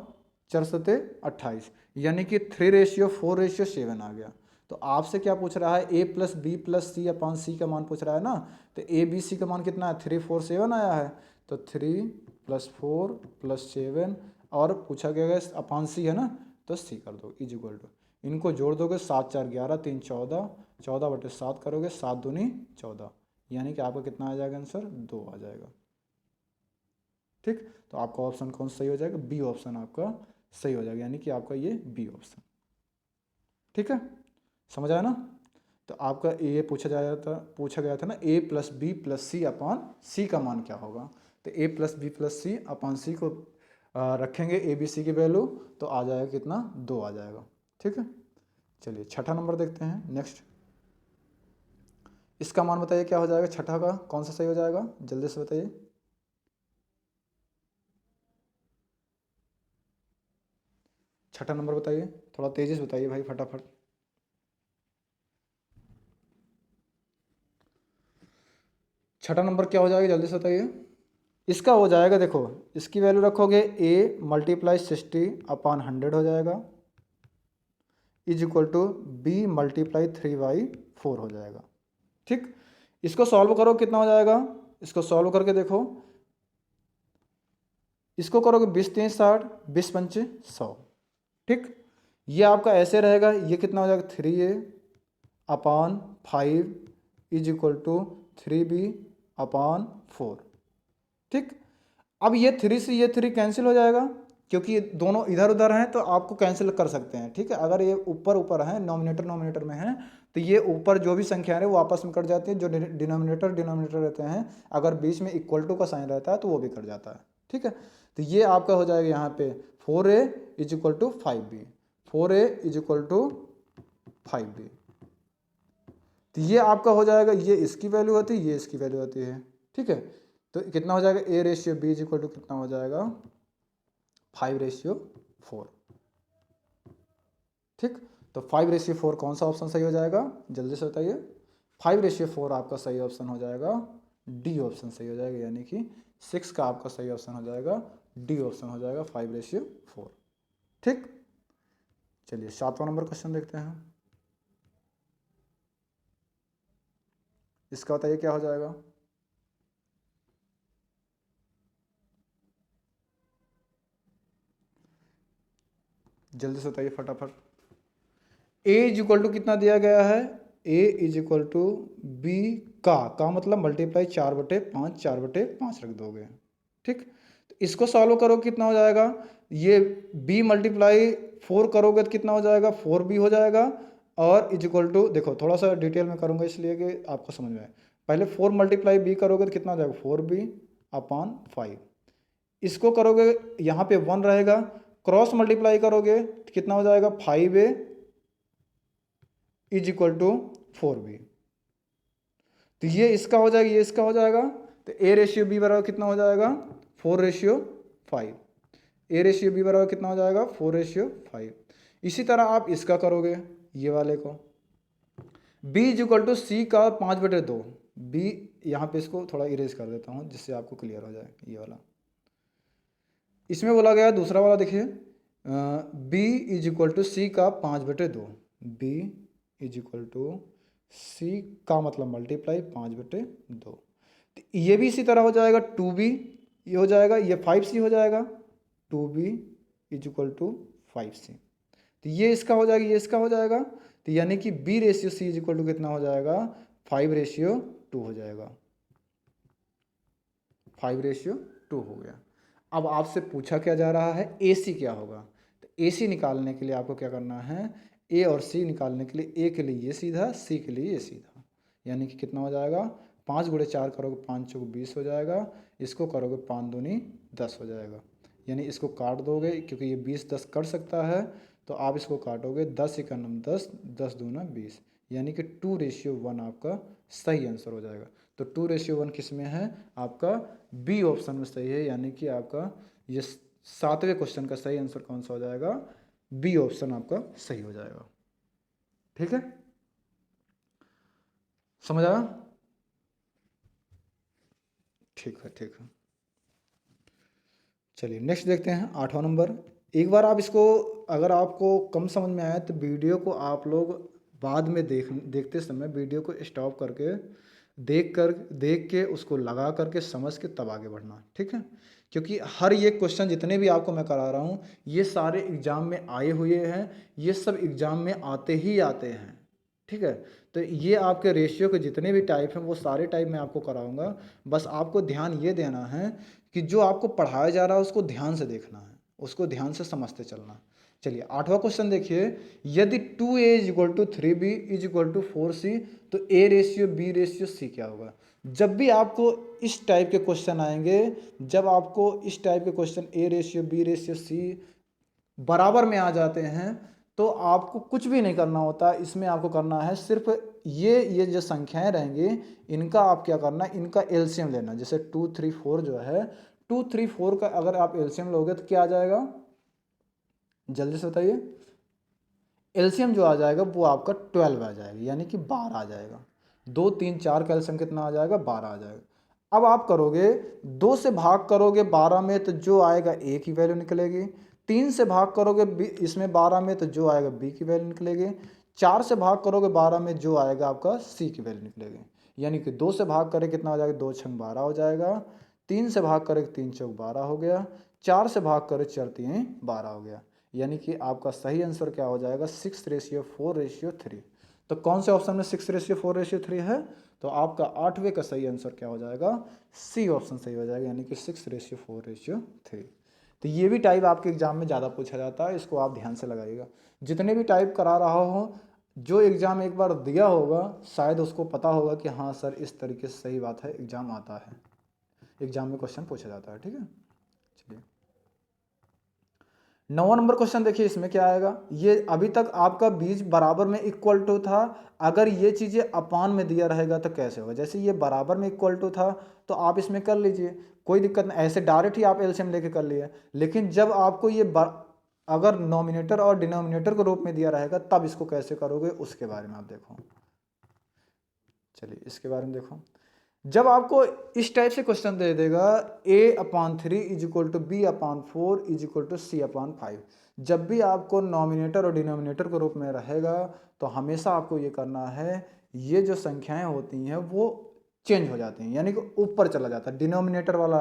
4×7 28, यानी कि 3:4:7 आ गया। तो आपसे क्या पूछ रहा है, ए plus B plus C upon C का मान पूछ रहा है ना, तो ए बी सी का मान कितना है, 3:4:7 आया है, तो 3 + 4 + 7 और पूछा गया है अपान सी है ना, तो सी कर दो, इज इक्वल टू, इनको जोड़ दोगे, 7 4 11, 3 14, 14/7 करोगे, 7 दूनी 14, यानी कि आपका कितना आ जाएगा आंसर, 2 आ जाएगा। ठीक, तो आपका ऑप्शन कौन सही हो जाएगा, बी ऑप्शन आपका सही हो जाएगा, यानी कि आपका ये बी ऑप्शन। ठीक है, समझ आया ना। तो आपका ये पूछा गया था ना, ए plus B plus C upon C का मान क्या होगा। तो A plus B plus C upon सी को रखेंगे ए बी सी की वैल्यू, तो आ जाएगा कितना, 2 आ जाएगा। ठीक है, चलिए छठा नंबर देखते हैं। नेक्स्ट, इसका मान बताइए क्या हो जाएगा, छठा का कौन सा सही हो जाएगा, जल्दी से बताइए। छठा नंबर बताइए, थोड़ा तेजी से बताइए भाई, फटाफट। छठा नंबर क्या हो जाएगा, जल्दी से बताइए। इसका हो जाएगा, देखो इसकी वैल्यू रखोगे, ए मल्टीप्लाई 60 अपान 100 हो जाएगा, is equal to B multiply 3/4 हो जाएगा। ठीक, इसको सॉल्व करो, कितना हो जाएगा, इसको सॉल्व करके देखो, इसको करोगे 20×3 = 60, 20×5 100। ठीक, ये आपका ऐसे रहेगा, ये कितना हो जाएगा, 3a upon 5 is equal to 3b upon 4। ठीक, अब ये 3 से ये 3 कैंसिल हो जाएगा, क्योंकि ये दोनों इधर उधर हैं, तो आपको कैंसिल कर सकते हैं। ठीक है, अगर ये ऊपर ऊपर है, नॉमिनेटर में है, तो ये ऊपर जो भी संख्या है वो आपस में कट जाती है, जो डिनोमिनेटर रहते हैं, अगर बीच में इक्वल टू का साइन रहता है तो वो भी कट जाता है। ठीक है, तो ये आपका हो जाएगा यहाँ पे 4a is equal to 5b, 4a is equal to 5b। तो ये आपका हो जाएगा, ये इसकी वैल्यू होती है, ये इसकी वैल्यू होती है। ठीक है, तो कितना हो जाएगा, A ratio B is equal to कितना हो जाएगा, 5:4। ठीक, तो 5:4 कौन सा ऑप्शन सही हो जाएगा, जल्दी से बताइए। 5:4 आपका सही ऑप्शन हो जाएगा, डी ऑप्शन सही हो जाएगा, यानी कि 6 का आपका सही ऑप्शन हो जाएगा, डी ऑप्शन हो जाएगा 5:4। ठीक, चलिए 7वां नंबर क्वेश्चन देखते हैं। इसका बताइए क्या हो जाएगा। जल्दी से बताइए फटाफट। ए इज इक्वल टू कितना दिया गया है, ए इज इक्वल टू बी का मतलब मल्टीप्लाई 4/5, 4/5 रख दोगे, ठीक। तो इसको सॉल्व करो कितना हो जाएगा, ये b मल्टीप्लाई 4 करोगे तो कितना हो जाएगा, 4b हो जाएगा। और इज इक्वल टू, देखो थोड़ा सा डिटेल में करूँगा इसलिए कि आपको समझ में आए। पहले 4 मल्टीप्लाई b करोगे तो कितना हो जाएगा, 4b/5। इसको करोगे यहाँ पे 1 रहेगा, क्रॉस मल्टीप्लाई करोगे तो कितना हो जाएगा, 5a is equal to 4b। तो ये इसका हो जाएगा, ये इसका हो जाएगा। तो a रेशियो b बराबर कितना हो जाएगा, 4/5। a रेशियो b बराबर कितना हो जाएगा, 4/5। इसी तरह आप इसका करोगे, ये वाले को b इज इक्वल टू सी का 5/2। b यहाँ पे इसको थोड़ा इरेज कर देता हूँ जिससे आपको क्लियर हो जाए। ये वाला इसमें बोला गया, दूसरा वाला देखिए, b इज इक्वल टू सी का 5/2। b इज इक्वल टू सी का मतलब मल्टीप्लाई 5/2। तो ये भी इसी तरह हो जाएगा, 2b ये हो जाएगा, ये 5c हो जाएगा, 2b is equal to 5c। तो ये इसका हो जाएगा, ये इसका हो जाएगा। तो यानी कि b ratio c is equal to कितना हो जाएगा, 5/2 हो जाएगा, 5/2 हो गया। अब आपसे पूछा क्या जा रहा है, AC क्या होगा। तो AC निकालने के लिए आपको क्या करना है, A और C निकालने के लिए A के लिए ये सीधा, C के लिए ये सीधा। यानी कि कितना हो जाएगा, 5×4 करोगे 5×4 20 हो जाएगा, इसको करोगे 5×2 10 हो जाएगा। यानी इसको काट दोगे क्योंकि ये 20 10 कट सकता है, तो आप इसको काटोगे, 10×1 10, 10×2 20, यानी कि 2:1 आपका सही आंसर हो जाएगा। तो 2:1 किस में है, आपका बी ऑप्शन में सही है। यानी कि आपका ये 7वें क्वेश्चन का सही आंसर कौन सा हो जाएगा, बी ऑप्शन आपका सही हो जाएगा। ठीक है, समझ आया। ठीक है, ठीक है, चलिए नेक्स्ट देखते हैं 8वां नंबर। एक बार आप इसको, अगर आपको कम समझ में आए तो वीडियो को आप लोग बाद में देखते समय वीडियो को स्टॉप करके देख के उसको लगा करके समझ के तब आगे बढ़ना, ठीक है। क्योंकि हर ये क्वेश्चन जितने भी आपको मैं करा रहा हूँ ये सारे एग्जाम में आए हुए हैं, ये सब एग्जाम में आते ही आते हैं, ठीक है। तो ये आपके रेशियो के जितने भी टाइप हैं वो सारे टाइप मैं आपको कराऊंगा। बस आपको ध्यान ये देना है कि जो आपको पढ़ाया जा रहा है उसको ध्यान से देखना है, उसको ध्यान से समझते चलना। चलिए 8वां क्वेश्चन देखिए, यदि 2a is equal to 3b is equal to 4c तो a ratio b ratio c क्या होगा। जब भी आपको इस टाइप के क्वेश्चन आएंगे, जब आपको इस टाइप के question a ratio b ratio c बराबर में आ जाते हैं तो आपको कुछ भी नहीं करना होता। इसमें आपको करना है सिर्फ ये जो संख्याएं रहेंगी इनका आप क्या करना, इनका एलसीएम लेना। जैसे 2 3 4 जो है, 2 3 4 का अगर आप एलसीएम लोगे तो क्या आ जाएगा, जल्दी से बताइए। एलसीएम जो आ जाएगा वो आपका 12 आ जाएगा, यानी कि 12 आ जाएगा। 2 3 4 का एलसीएम कितना आ जाएगा, 12 आ जाएगा। अब आप करोगे 2 से भाग करोगे 12 में तो जो आएगा a की वैल्यू निकलेगी। 3 से भाग करोगे इसमें 12 में तो जो आएगा b की वैल्यू निकलेगी। 4 से भाग करोगे 12 में जो आएगा आपका c की वैल्यू निकलेगी। यानी कि 2 से भाग करें कितना हो जाएगा, 2 छंग 12 हो जाएगा। 3 से भाग करें 3 चौक 12 हो गया। 4 से भाग करें 4 3 12 हो गया। यानी कि आपका सही आंसर क्या हो जाएगा, 6:4:3। तो कौन से ऑप्शन में 6:4:3 है, तो आपका 8वें का सही आंसर क्या हो जाएगा, सी ऑप्शन सही हो जाएगा, यानी कि 6:4:3। तो ये भी टाइप आपके एग्जाम में ज़्यादा पूछा जाता है, इसको आप ध्यान से लगाइएगा। जितने भी टाइप करा रहा हो, जो एग्ज़ाम एक बार दिया होगा शायद उसको पता होगा कि हाँ सर इस तरीके से सही बात है, एग्ज़ाम आता है, एग्जाम में क्वेश्चन पूछा जाता है, ठीक है। चलिए 9वां नंबर क्वेश्चन देखिए, इसमें क्या आएगा। ये अभी तक आपका बीज बराबर में इक्वल टू था, अगर ये चीज़ें अपान में दिया रहेगा तो कैसे होगा। जैसे ये बराबर में इक्वल टू था तो आप इसमें कर लीजिए, कोई दिक्कत नहीं, ऐसे डायरेक्ट ही आप एलसीएम लेके कर लिए। लेकिन जब आपको ये अगर नॉमिनेटर और डिनोमिनेटर के रूप में दिया रहेगा तब इसको कैसे करोगे उसके बारे में आप देखो। चलिए इसके बारे में देखो, जब आपको इस टाइप से क्वेश्चन दे देगा a/3 is equal to b/4 is equal to c/5, जब भी आपको नॉमिनेटर और डिनोमिनेटर के रूप में रहेगा तो हमेशा आपको ये करना है, ये जो संख्याएं होती हैं वो चेंज हो जाती हैं, यानी कि ऊपर चला जाता है, डिनोमिनेटर वाला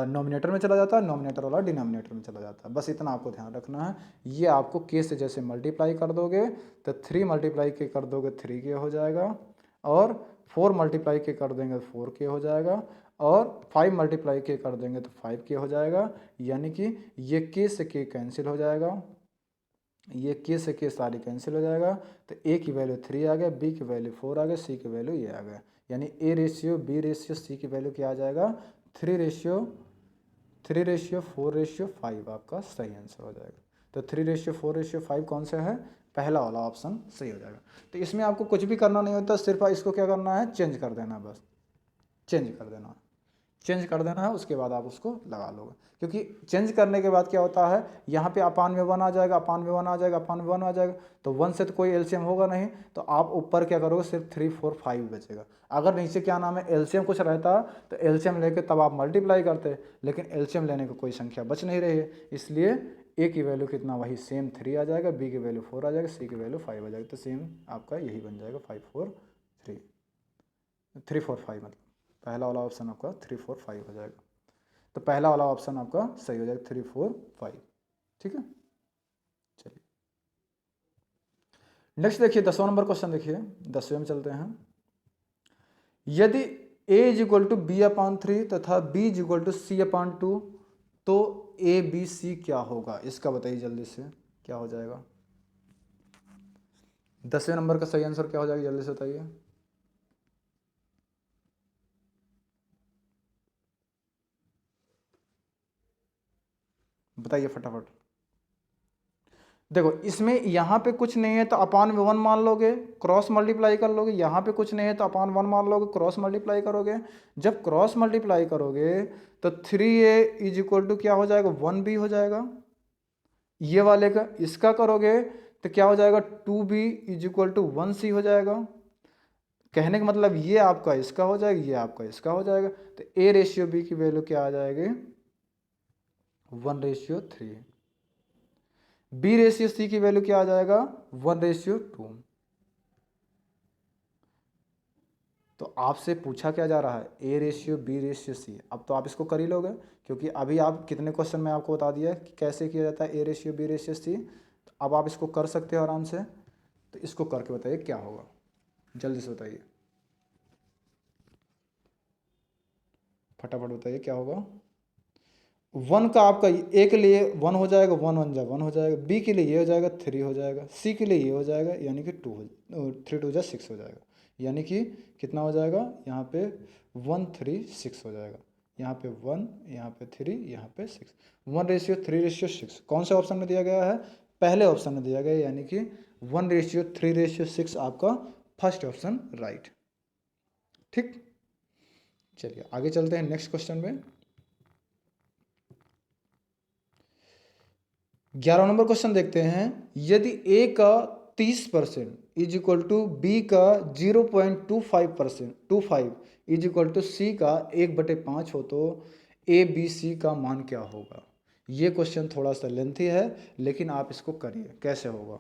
नोमिनेटर में चला जाता है, नोमिनेटर वाला डिनोमिनेटर में चला जाता है। बस इतना आपको ध्यान रखना है। ये आपको के से जैसे मल्टीप्लाई कर दोगे तो 3 मल्टीप्लाई के कर दोगे 3 के हो जाएगा, और 4 मल्टीप्लाई के कर देंगे तो 4 के हो जाएगा, और 5 मल्टीप्लाई के कर देंगे तो 5 के हो जाएगा। यानी कि ये के से के कैंसिल हो जाएगा, ये के से के सारी कैंसिल हो जाएगा। तो ए की वैल्यू 3 आ गया, बी की वैल्यू 4 आ गया, सी की वैल्यू ये आ गया। यानी A ratio B ratio C की वैल्यू क्या आ जाएगा, 3:4:5 आपका सही आंसर हो जाएगा। तो 3:4:5 कौन सा है, पहला वाला ऑप्शन सही हो जाएगा। तो इसमें आपको कुछ भी करना नहीं होता, सिर्फ इसको क्या करना है, चेंज कर देना है, बस चेंज कर देना है, चेंज कर देना है, उसके बाद आप उसको लगा लोगे। क्योंकि चेंज करने के बाद क्या होता है, यहाँ पे अपान में 1 आ जाएगा, अपान में 1 आ जाएगा, अपान में 1 आ जाएगा, तो 1 से तो कोई एलसीएम होगा नहीं, तो आप ऊपर क्या करोगे, सिर्फ 3, 4, 5 बचेगा। अगर नीचे क्या नाम है, एलसीएम कुछ रहता तो एलसीएम लेके तब आप मल्टीप्लाई करते, लेकिन एलसीएम लेने को कोई संख्या बच नहीं रही है, इसलिए ए की वैल्यू कितना, वही सेम 3 आ जाएगा, बी की वैल्यू 4 आ जाएगा, सी की वैल्यू 5 आ जाएगा। तो सेम आपका यही बन जाएगा 5, 4, 3, 3, 4, 5, मतलब पहला वाला ऑप्शन आपका 3, 4, 5 हो जाएगा। तो पहला वाला ऑप्शन आपका सही हो जाएगा 3, 4, 5। ठीक है, चलिए नेक्स्ट देखिए 10वां नंबर क्वेश्चन देखिए, 10वें में चलते हैं। यदि a is equal to B upon 3 तथा b is equal to C upon 2, तो ए बी सी क्या होगा, इसका बताइए जल्दी से क्या हो जाएगा। 10वें नंबर का सही आंसर क्या हो जाएगा, जल्दी से बताइए। बताइए फटाफट। देखो इसमें यहाँ पे कुछ नहीं है तो अपान में 1 मान लोगे, क्रॉस मल्टीप्लाई कर लोगे, यहाँ पे कुछ नहीं है तो अपान 1 मान लोगे, क्रॉस मल्टीप्लाई करोगे। जब क्रॉस मल्टीप्लाई करोगे तो 3a इज इक्वल टू क्या हो जाएगा, 1b हो जाएगा। ये वाले का इसका करोगे तो क्या हो जाएगा, 2b is equal to 1c हो जाएगा। कहने का मतलब ये आपका इसका हो जाएगा, ये आपका इसका हो जाएगा। तो a रेशियो b की वैल्यू क्या आ जाएगी, 1:3। बी रेशियो सी की वैल्यू क्या आ जाएगा, 1:2। तो आपसे पूछा क्या जा रहा है, A ratio B ratio C. अब तो आप इसको कर ही लोगे, क्योंकि अभी आप कितने क्वेश्चन में आपको बता दिया कि कैसे किया जाता है A ratio B ratio C. तो अब आप इसको कर सकते हो आराम से। तो इसको करके बताइए क्या होगा, जल्दी से बताइए, फटाफट बताइए क्या होगा। 1 का आपका ए के लिए 1 हो जाएगा, 1 1 जा 1 हो जाएगा, बी के लिए ये हो जाएगा 3 हो जाएगा, सी के लिए ये हो जाएगा यानी कि 3 2 जा 6 हो जाएगा। यानी कि कितना हो जाएगा, यहाँ पे 1 3 6 हो जाएगा, यहाँ पे 1, यहाँ पे 3, यहाँ पे 6। 1:3:6 कौन से ऑप्शन में दिया गया है, पहले ऑप्शन में दिया गया है, यानी कि 1:3:6 आपका फर्स्ट ऑप्शन राइट। ठीक, चलिए आगे चलते हैं नेक्स्ट क्वेश्चन में। 11 नंबर क्वेश्चन देखते हैं। यदि ए का 30% इज इक्वल टू बी का 0.25% इज इक्वल टू सी का 1/5 हो, तो ए बी सी का मान क्या होगा। ये क्वेश्चन थोड़ा सा लेंथी है, लेकिन आप इसको करिए, कैसे होगा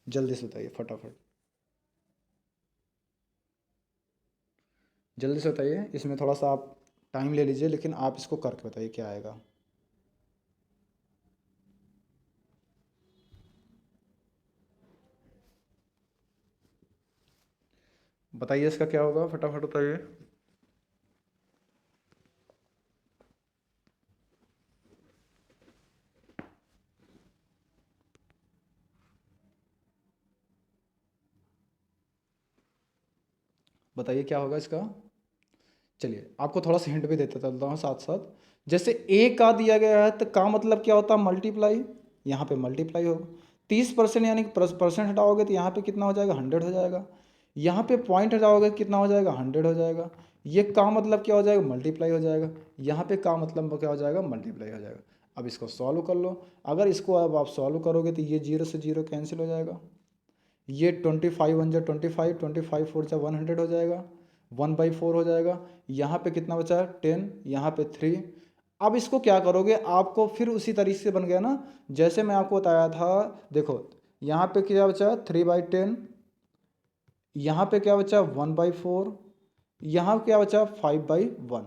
जल्दी से बताइए फटाफट, जल्दी से बताइए। इसमें थोड़ा सा आप टाइम ले लीजिए, लेकिन आप इसको करके बताइए क्या आएगा। बताइए इसका क्या होगा, फटाफट बताइए। बताइए क्या होगा इसका। चलिए आपको थोड़ा सा हिंट भी देता चलता हूँ साथ साथ। जैसे ए का दिया गया है तो का मतलब क्या होता है, मल्टीप्लाई, यहाँ पे मल्टीप्लाई होगा। 30% यानी कि परसेंट हटाओगे तो यहाँ पे कितना हो जाएगा, 100 हो जाएगा। यहाँ पे पॉइंट हटाओगे कितना हो जाएगा, 100 हो जाएगा। ये का मतलब क्या हो जाएगा, मल्टीप्लाई हो जाएगा। यहाँ पे का मतलब क्या हो जाएगा, मल्टीप्लाई हो जाएगा। अब इसको सॉल्व कर लो। अगर इसको अब आप सॉल्व करोगे तो ये 0 से 0 कैंसिल हो जाएगा। ये 25 1 जा 25, 25 4 जा 100 हो जाएगा, 1/4 हो जाएगा। यहाँ पे कितना बचा है, 10, यहाँ पे 3। अब इसको क्या करोगे, आपको फिर उसी तरीके से बन गया ना, जैसे मैं आपको बताया था। देखो यहाँ पे क्या बचा है, 3/10, यहाँ पे क्या बचा 1/4, यहाँ क्या बचा 5/1,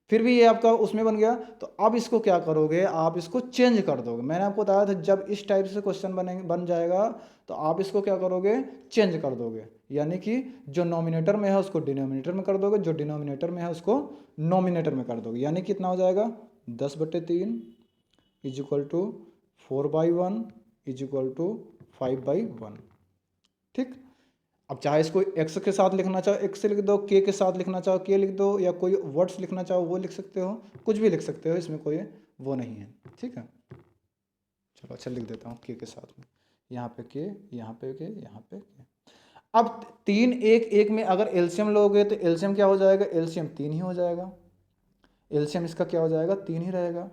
फिर भी ये आपका उसमें बन गया। तो अब इसको क्या करोगे, आप इसको चेंज कर दोगे। मैंने आपको बताया था जब इस टाइप से क्वेश्चन बन जाएगा तो आप इसको क्या करोगे, चेंज कर दोगे। यानी कि जो नॉमिनेटर में है उसको डिनोमिनेटर में कर दोगे, जो डिनोमिनेटर में है उसको नॉमिनेटर में कर दोगे। यानी कितना हो जाएगा 10/3 is equal to 4/1 is equal to 5/1। ठीक। अब चाहे इसको एक्स के साथ लिखना चाहो एक्स से लिख दो, के के साथ लिखना चाहो के लिख दो, या कोई वर्ड्स लिखना चाहो वो लिख सकते हो, कुछ भी लिख सकते हो, इसमें कोई वो नहीं है। ठीक है, चलो अच्छा लिख देता हूँ के साथ में, यहाँ पे के, यहाँ पे के, यहाँ पे के। अब 3 1 1 में अगर एलसीएम लोगे तो एलसीएम क्या हो जाएगा, एलसीएम 3 ही हो जाएगा, एलसीएम इसका क्या हो जाएगा 3 ही रहेगा।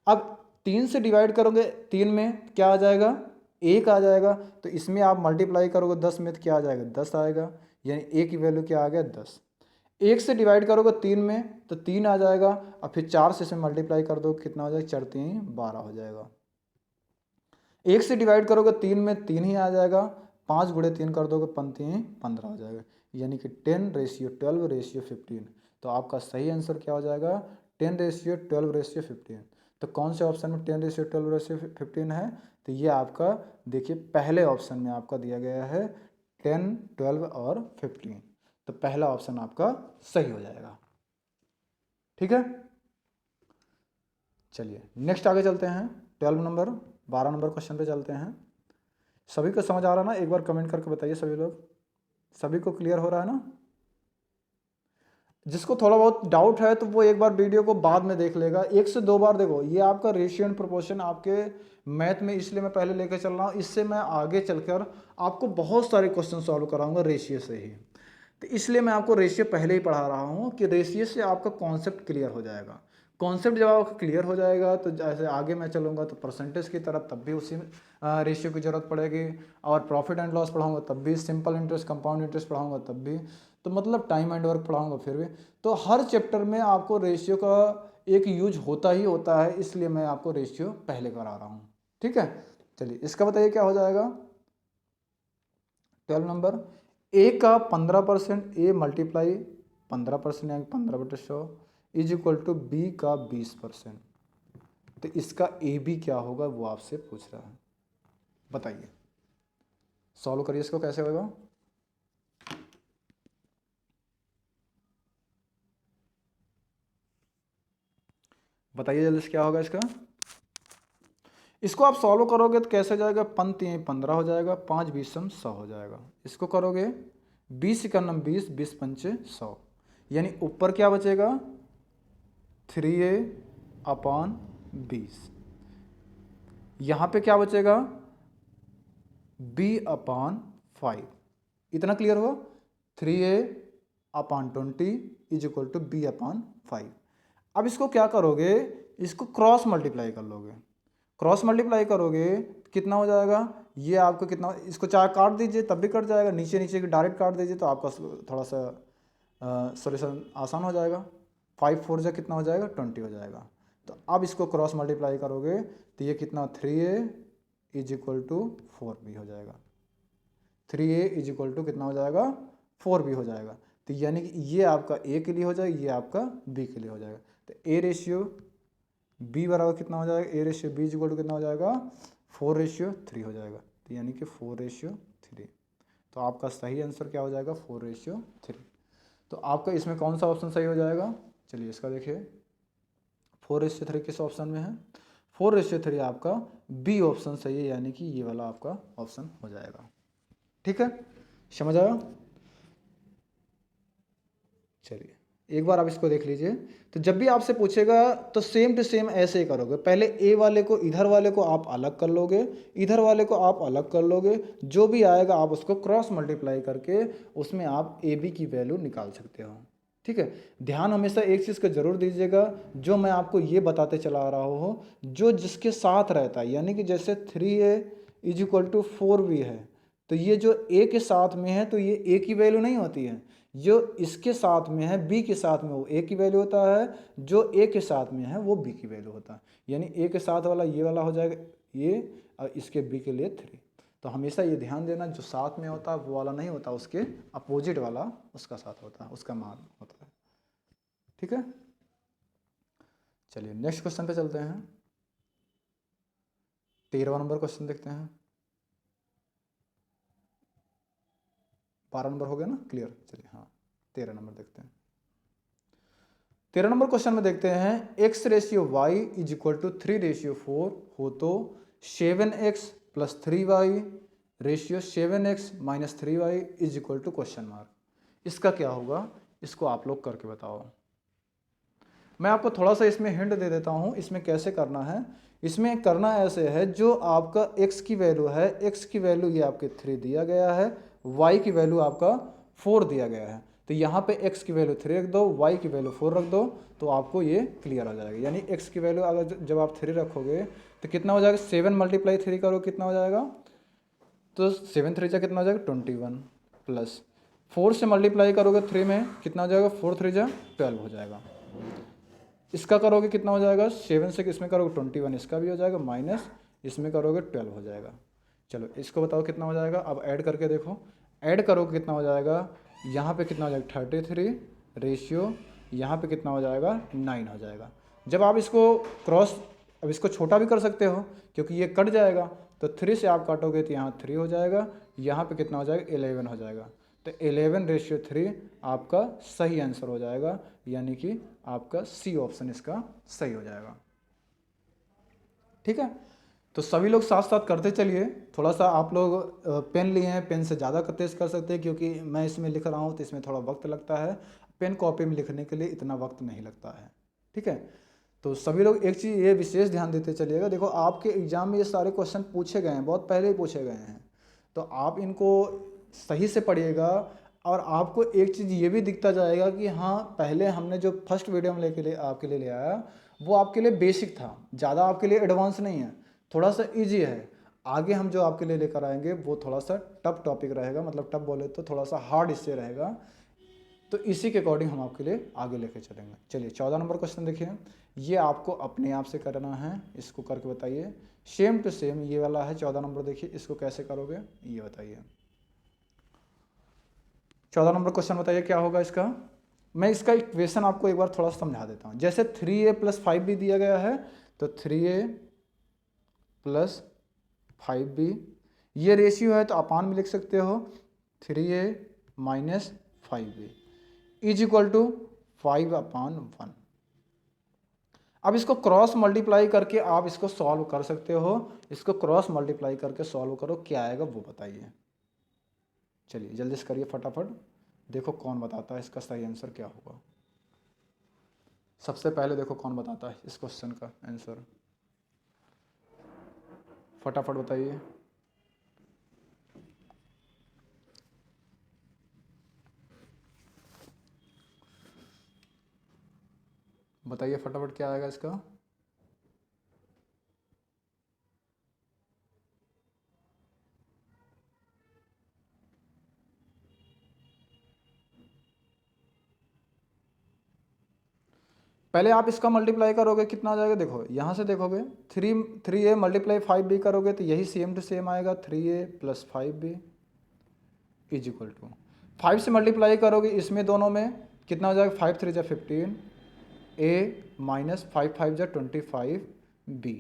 अब 3 से डिवाइड करोगे 3 में क्या आ जाएगा 1 आ जाएगा, तो इसमें आप मल्टीप्लाई करोगे 10 में तो क्या आ जाएगा 10 आएगा, यानी ए की वैल्यू क्या आ गया 10। 1 से डिवाइड करोगे 3 में तो 3 आ जाएगा, और फिर 4 से इसमें मल्टीप्लाई कर दो कितना हो जाएगा 4 3 12 हो जाएगा। 1 से डिवाइड करोगे 3 में 3 ही आ जाएगा, 5 गुणे 3 कर दोगे 5 3 15 हो जाएगा, यानी कि 10:12:15। तो आपका सही आंसर क्या हो जाएगा 10:12:15। तो कौन से ऑप्शन में 10:12:15 है, तो ये आपका देखिए पहले ऑप्शन में आपका दिया गया है 10 12 और 15, तो पहला ऑप्शन आपका सही हो जाएगा। ठीक है, चलिए नेक्स्ट आगे चलते हैं, 12 नंबर क्वेश्चन पे चलते हैं। सभी को समझ आ रहा ना, एक बार कमेंट करके बताइए सभी लोग, सभी को क्लियर हो रहा है ना। जिसको थोड़ा बहुत डाउट है तो वो एक बार वीडियो को बाद में देख लेगा, 1 से 2 बार देखो। ये आपका रेशियो एंड प्रोपोर्शन आपके मैथ में इसलिए मैं पहले लेकर चल रहा हूँ, इससे मैं आगे चलकर आपको बहुत सारे क्वेश्चन सॉल्व कराऊंगा रेशियो से ही। तो इसलिए मैं आपको रेशियो पहले ही पढ़ा रहा हूँ कि रेशियो से आपका कॉन्सेप्ट क्लियर हो जाएगा। कॉन्सेप्ट जब आपका क्लियर हो जाएगा तो जैसे आगे मैं चलूँगा तो परसेंटेज की तरफ तब भी उसी रेशियो की ज़रूरत पड़ेगी, और प्रॉफिट एंड लॉस पढ़ाऊँगा तब भी, सिंपल इंटरेस्ट कंपाउंड इंटरेस्ट पढ़ाऊँगा तब भी, तो मतलब टाइम एंड वर्क पढ़ाऊँगा फिर भी। तो हर चैप्टर में आपको रेशियो का एक यूज होता ही होता है, इसलिए मैं आपको रेशियो पहले करा रहा हूँ। ठीक है, चलिए इसका बताइए क्या हो जाएगा 12 नंबर। ए का 15%, ए मल्टीप्लाई 15% यानी 15/100 इज इक्वल टू बी का 20%। तो इसका ए बी क्या होगा वो आपसे पूछ रहा है, बताइए। सॉल्व करिए इसको, कैसे होगा। बताइए जल्दी से क्या होगा इसका। इसको आप सॉल्व करोगे तो कैसे जाएगा, 5×3 = 15 हो जाएगा, 5×20 = 100 हो जाएगा। इसको करोगे 20×1 = 20, 20×5 = 100, यानी ऊपर क्या बचेगा 3a/20। यहाँ पे क्या बचेगा b/5। इतना क्लियर हुआ, 3a/20 is equal to b/5। अब इसको क्या करोगे, इसको क्रॉस मल्टीप्लाई कर लोगे। क्रॉस मल्टीप्लाई करोगे कितना हो जाएगा, ये आपको कितना, इसको चाहे काट दीजिए तब भी कट जाएगा, नीचे नीचे की डायरेक्ट काट दीजिए तो आपका थोड़ा सा सॉल्यूशन आसान हो जाएगा। 5 4 जा कितना हो जाएगा 20 हो जाएगा। तो अब इसको क्रॉस मल्टीप्लाई करोगे तो ये कितना 3a is equal to 4b हो जाएगा। 3a इज इक्वल टू कितना हो जाएगा 4b हो जाएगा। तो यानी कि ये आपका a के लिए हो जाएगा, ये आपका b के लिए हो जाएगा। तो a रेशियो b बराबर कितना हो जाएगा, a ratio b is equal to कितना हो जाएगा 4:3 हो जाएगा। तो यानी कि 4:3। तो आपका सही आंसर क्या हो जाएगा 4:3। तो आपका इसमें कौन सा ऑप्शन सही हो जाएगा, चलिए इसका देखिए 4:3 किस ऑप्शन में है, 4:3 आपका बी ऑप्शन सही है, यानी कि ये वाला आपका ऑप्शन हो जाएगा। ठीक है, समझ आया। चलिए एक बार आप इसको देख लीजिए। तो जब भी आपसे पूछेगा तो सेम टू सेम ऐसे ही करोगे, पहले ए वाले को इधर वाले को आप अलग कर लोगे, इधर वाले को आप अलग कर लोगे, जो भी आएगा आप उसको क्रॉस मल्टीप्लाई करके उसमें आप ए बी की वैल्यू निकाल सकते हो। ठीक है, ध्यान हमेशा एक चीज़ का जरूर दीजिएगा, जो मैं आपको ये बताते चला रहा हूँ, जो जिसके साथ रहता है, यानी कि जैसे 3a is equal to 4b है, तो ये जो a के साथ में है तो ये a की वैल्यू नहीं होती है, जो इसके साथ में है b के साथ में वो a की वैल्यू होता है, जो a के साथ में है वो b की वैल्यू होता है। यानी a के साथ वाला ये वाला हो जाएगा ये, और इसके b के लिए 3। तो हमेशा ये ध्यान देना, जो साथ में होता है वो वाला नहीं होता, उसके अपोजिट वाला उसका साथ होता है, उसका मान होता है। ठीक है, चलिए नेक्स्ट क्वेश्चन पे चलते हैं। 13वां नंबर क्वेश्चन देखते हैं। 12 नंबर हो गया ना क्लियर, चलिए हाँ 13 नंबर देखते हैं। 13 नंबर क्वेश्चन में देखते हैं x/y इज इक्वल टू 3/4 हो तो 7x + 3y ratio 7x - 3y is equal to question mark. इसका क्या होगा, इसको आप लोग करके बताओ। मैं आपको थोड़ा सा इसमें हिंट दे देता हूँ, इसमें कैसे करना है। इसमें करना ऐसे है, जो आपका x की वैल्यू है, x की वैल्यू ये आपके 3 दिया गया है, y की वैल्यू आपका 4 दिया गया है। तो यहाँ पे x की वैल्यू 3 रख दो, y की वैल्यू 4 रख दो, तो आपको ये क्लियर हो जाएगा। यानी x की वैल्यू अगर जब आप 3 रखोगे तो कितना हो जाएगा, 7 × 3 करो कितना हो जाएगा, तो 7 3 कितना हो जाएगा 21 प्लस 4 से मल्टीप्लाई करोगे 3 में कितना हो जाएगा, 4 3 12 हो जाएगा। इसका करोगे कितना हो जाएगा, 7 से इसमें करोगे 21, इसका भी हो जाएगा, माइनस इसमें करोगे 12 हो जाएगा। चलो इसको बताओ कितना हो जाएगा, अब ऐड करके देखो, ऐड करोगे कितना हो जाएगा, यहाँ पे कितना हो जाएगा 33 रेशियो, यहाँ पे कितना हो जाएगा 9 हो जाएगा। जब आप इसको क्रॉस, अब इसको छोटा भी कर सकते हो क्योंकि ये कट जाएगा, तो 3 से आप काटोगे तो यहाँ 3 हो जाएगा, यहाँ पे कितना हो जाएगा 11 हो जाएगा। तो 11/3 आपका सही आंसर हो जाएगा, यानी कि आपका सी ऑप्शन इसका सही हो जाएगा। ठीक है, तो सभी लोग साथ साथ करते चलिए। थोड़ा सा आप लोग पेन लिए हैं, पेन से ज़्यादा तेज कर सकते हैं, क्योंकि मैं इसमें लिख रहा हूँ तो इसमें थोड़ा वक्त लगता है, पेन कॉपी में लिखने के लिए इतना वक्त नहीं लगता है। ठीक है, तो सभी लोग एक चीज़ ये विशेष ध्यान देते चलिएगा, देखो आपके एग्जाम में ये सारे क्वेश्चन पूछे गए हैं, बहुत पहले ही पूछे गए हैं, तो आप इनको सही से पढ़िएगा। और आपको एक चीज़ ये भी दिखता जाएगा कि हाँ, पहले हमने जो फर्स्ट वीडियो में आपके लिए ले आया वो आपके लिए बेसिक था, ज़्यादा आपके लिए एडवांस नहीं है, थोड़ा सा इजी है। आगे हम जो आपके लिए लेकर आएंगे वो थोड़ा सा टफ टॉपिक रहेगा, मतलब टफ बोले तो थोड़ा सा हार्ड इससे रहेगा, तो इसी के अकॉर्डिंग हम आपके लिए आगे लेके चलेंगे। चलिए 14 नंबर क्वेश्चन देखिए, ये आपको अपने आप से करना है, इसको करके बताइए। सेम टू सेम ये वाला है 14 नंबर, देखिए इसको कैसे करोगे ये बताइए। 14 नंबर क्वेश्चन बताइए क्या होगा इसका। मैं इसका इक्वेशन आपको एक बार थोड़ा समझा देता हूँ। जैसे 3a + 5b दिया गया है, तो 3a + 5b ये रेशियो है, तो अपान में लिख सकते हो 3a - 5b is equal to 5/1। अब इसको क्रॉस मल्टीप्लाई करके आप इसको सॉल्व कर सकते हो, इसको क्रॉस मल्टीप्लाई करके सॉल्व करो, क्या आएगा वो बताइए। चलिए जल्दी से करिए फटाफट, देखो कौन बताता है इसका सही आंसर क्या होगा। सबसे पहले देखो कौन बताता है इस क्वेश्चन का आंसर, फटाफट बताइए। बताइए फटाफट क्या आएगा इसका। पहले आप इसका मल्टीप्लाई करोगे कितना आ जाएगा, देखो यहाँ से देखोगे 3a × 5b करोगे तो यही सेम टू सेम आएगा, 3a + 5b is equal to 5 से मल्टीप्लाई करोगे इसमें दोनों में कितना हो जाएगा, 5 3 × 15 a - 5 5 × 25b।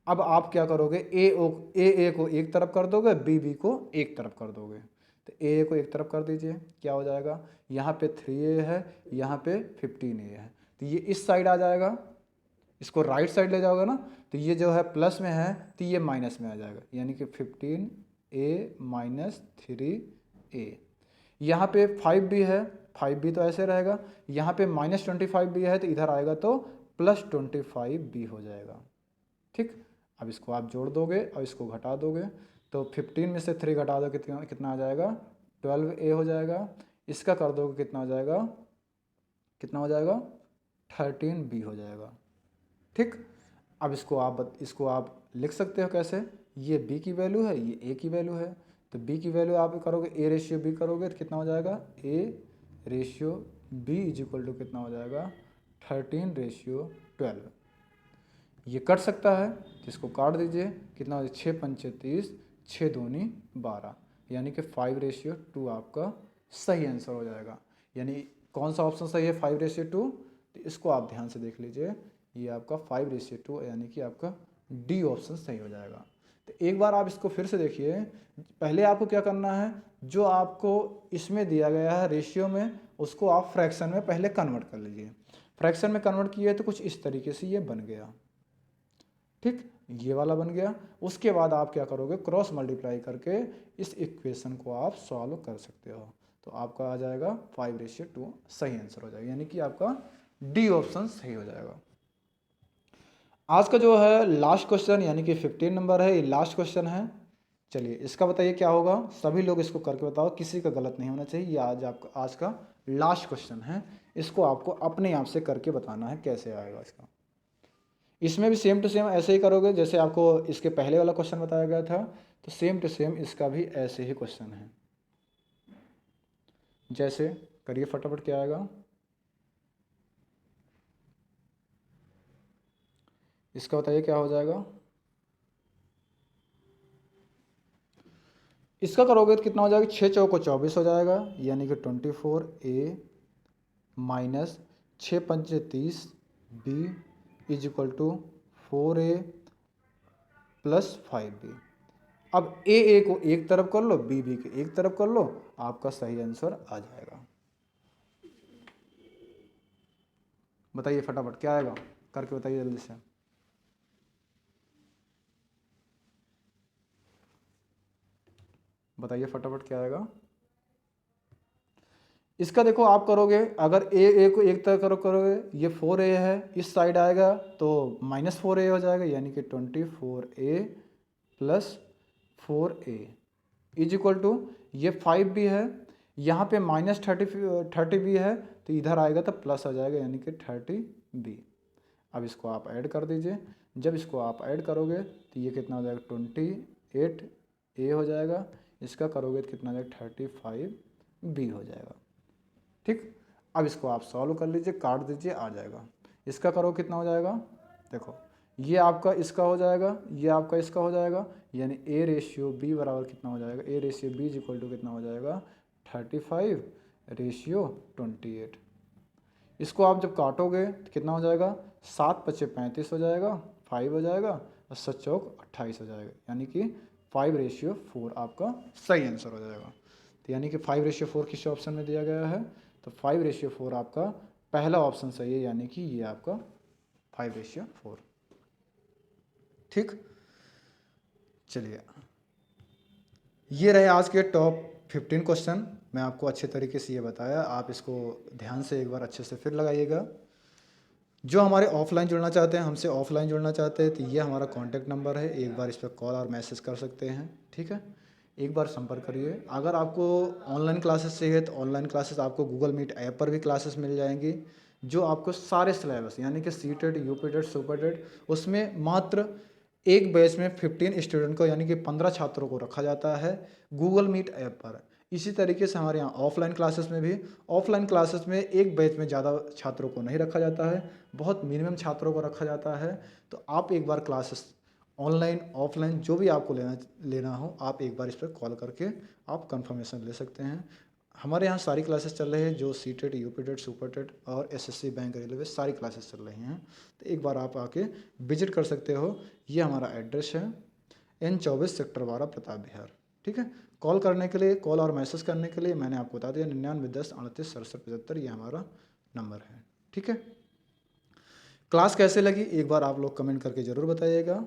अब आप क्या करोगे, ए को एक तरफ कर दोगे, बी को एक तरफ कर दोगे, तो ए को एक तरफ कर दीजिए, क्या हो जाएगा, यहाँ पे 3a है, यहाँ पे 15a है, तो ये इस साइड आ जाएगा, इसको राइट साइड ले जाओगे ना, तो ये जो है प्लस में है तो ये माइनस में आ जाएगा, यानी कि 15a - 3a। यहाँ पे 5b है, 5b तो ऐसे रहेगा, यहाँ पे -25b है तो इधर आएगा तो +25b हो जाएगा। ठीक, अब इसको आप जोड़ दोगे और इसको घटा दोगे, तो 15 में से 3 घटा दो कितना आ जाएगा, 12a हो जाएगा। इसका कर दोगे कितना हो जाएगा, कितना हो जाएगा 13b हो जाएगा। ठीक, अब इसको आप लिख सकते हो कैसे, ये b की वैल्यू है, ये a की वैल्यू है, तो b की वैल्यू आप करोगे a/b करोगे तो कितना हो जाएगा, a/b इज इक्वल टू कितना हो जाएगा 13/12। ये कट सकता है तो इसको काट दीजिए, कितना हो जाए 6 × 5 = 30, 6 दूनी 12, यानी कि 5:2 आपका सही आंसर हो जाएगा। यानी कौन सा ऑप्शन सही है 5:2? तो इसको आप ध्यान से देख लीजिए, ये आपका 5:2 यानी कि आपका डी ऑप्शन सही हो जाएगा। तो एक बार आप इसको फिर से देखिए, पहले आपको क्या करना है, जो आपको इसमें दिया गया है रेशियो में, उसको आप फ्रैक्शन में पहले कन्वर्ट कर लीजिए। फ्रैक्शन में कन्वर्ट किए तो कुछ इस तरीके से ये बन गया, ठीक, ये वाला बन गया। उसके बाद आप क्या करोगे, क्रॉस मल्टीप्लाई करके इस इक्वेशन को आप सॉल्व कर सकते हो। तो आपका आ जाएगा 5:2 सही आंसर हो जाएगा, यानी कि आपका डी ऑप्शन सही हो जाएगा। आज का जो है लास्ट क्वेश्चन यानी कि 15 नंबर है, ये लास्ट क्वेश्चन है। चलिए इसका बताइए क्या होगा, सभी लोग इसको करके बताओ, किसी का गलत नहीं होना चाहिए। ये आज का लास्ट क्वेश्चन है, इसको आपको अपने आप से करके बताना है कैसे आएगा इसका। इसमें भी सेम टू सेम ऐसे ही करोगे जैसे आपको इसके पहले वाला क्वेश्चन बताया गया था, तो सेम टू सेम इसका भी ऐसे ही क्वेश्चन है। जैसे करिए फटाफट, क्या आएगा इसका बताइए क्या हो जाएगा। इसका करोगे तो कितना हो जाएगा, 6 चौको 24 हो जाएगा, यानी कि 24a माइनस 6 पंचे 30 b is equal to 4a plus 5b। अब ए को एक तरफ कर लो, बी को एक तरफ कर लो, आपका सही आंसर आ जाएगा। बताइए फटाफट क्या आएगा, करके बताइए जल्दी से। बताइए फटाफट क्या आएगा इसका। देखो आप करोगे, अगर ए को एक तरफ करोगे, ये 4a है, इस साइड आएगा तो -4a हो जाएगा, यानी कि 24a plus 4a is equal to, ये 5 भी है, यहाँ पे -30 भी है, तो इधर आएगा तो प्लस आ जाएगा, यानी कि 30b। अब इसको आप ऐड कर दीजिए, जब इसको आप ऐड करोगे तो ये कितना हो जाएगा, 28a हो जाएगा, इसका करोगे तो कितना हो जाएगा, 35b हो जाएगा, ठीक। अब इसको आप सॉल्व कर लीजिए, काट दीजिए, आ जाएगा। इसका करो कितना हो जाएगा, देखो ये आपका इसका हो जाएगा, ये आपका इसका हो जाएगा, यानी a/b बराबर कितना हो जाएगा, a/b इज इक्वल टू कितना हो जाएगा, 35/28। इसको आप जब काटोगे तो कितना हो जाएगा, 7 × 5 = 35 हो जाएगा, 5 हो जाएगा, और 7 चौक 28 हो जाएगा, यानी कि 5/4 आपका सही आंसर हो जाएगा। तो यानी कि 5/4 किस ऑप्शन में दिया गया है, तो 5/4 आपका पहला ऑप्शन सही है, यानी कि ये आपका 5/4, ठीक। चलिए ये रहे आज के टॉप 15 क्वेश्चन। मैं आपको अच्छे तरीके से ये बताया, आप इसको ध्यान से एक बार अच्छे से फिर लगाइएगा। जो हमारे ऑफलाइन जुड़ना चाहते हैं, हमसे ऑफलाइन जुड़ना चाहते हैं, तो ये हमारा कॉन्टैक्ट नंबर है, एक बार इस पर कॉल और मैसेज कर सकते हैं, ठीक है। एक बार संपर्क करिए। अगर आपको ऑनलाइन क्लासेस चाहिए तो ऑनलाइन क्लासेस आपको गूगल मीट ऐप पर भी क्लासेस मिल जाएंगी, जो आपको सारे सिलेबस यानी कि सीटेट, यूपीटेट, सुपरटेट, उसमें मात्र एक बैच में 15 स्टूडेंट को यानी कि 15 छात्रों को रखा जाता है गूगल मीट ऐप पर। इसी तरीके से हमारे यहाँ ऑफलाइन क्लासेस में भी, ऑफलाइन क्लासेस में एक बैच में ज़्यादा छात्रों को नहीं रखा जाता है, बहुत मिनिमम छात्रों को रखा जाता है। तो आप एक बार क्लासेस ऑनलाइन ऑफलाइन जो भी आपको लेना हो, आप एक बार इस पर कॉल करके आप कंफर्मेशन ले सकते हैं। हमारे यहाँ सारी क्लासेस चल रही है, जो सीटेट, यूपीटेट, सुपरटेट और एसएससी, बैंक, रेलवे, सारी क्लासेस चल रही हैं। तो एक बार आप आके विजिट कर सकते हो। ये हमारा एड्रेस है, N24 सेक्टर 12 प्रताप विहार, ठीक है। कॉल करने के लिए, कॉल और मैसेज करने के लिए मैंने आपको बता दिया 9910386775, ये हमारा नंबर है, ठीक है। क्लास कैसे लगी एक बार आप लोग कमेंट करके ज़रूर बताइएगा।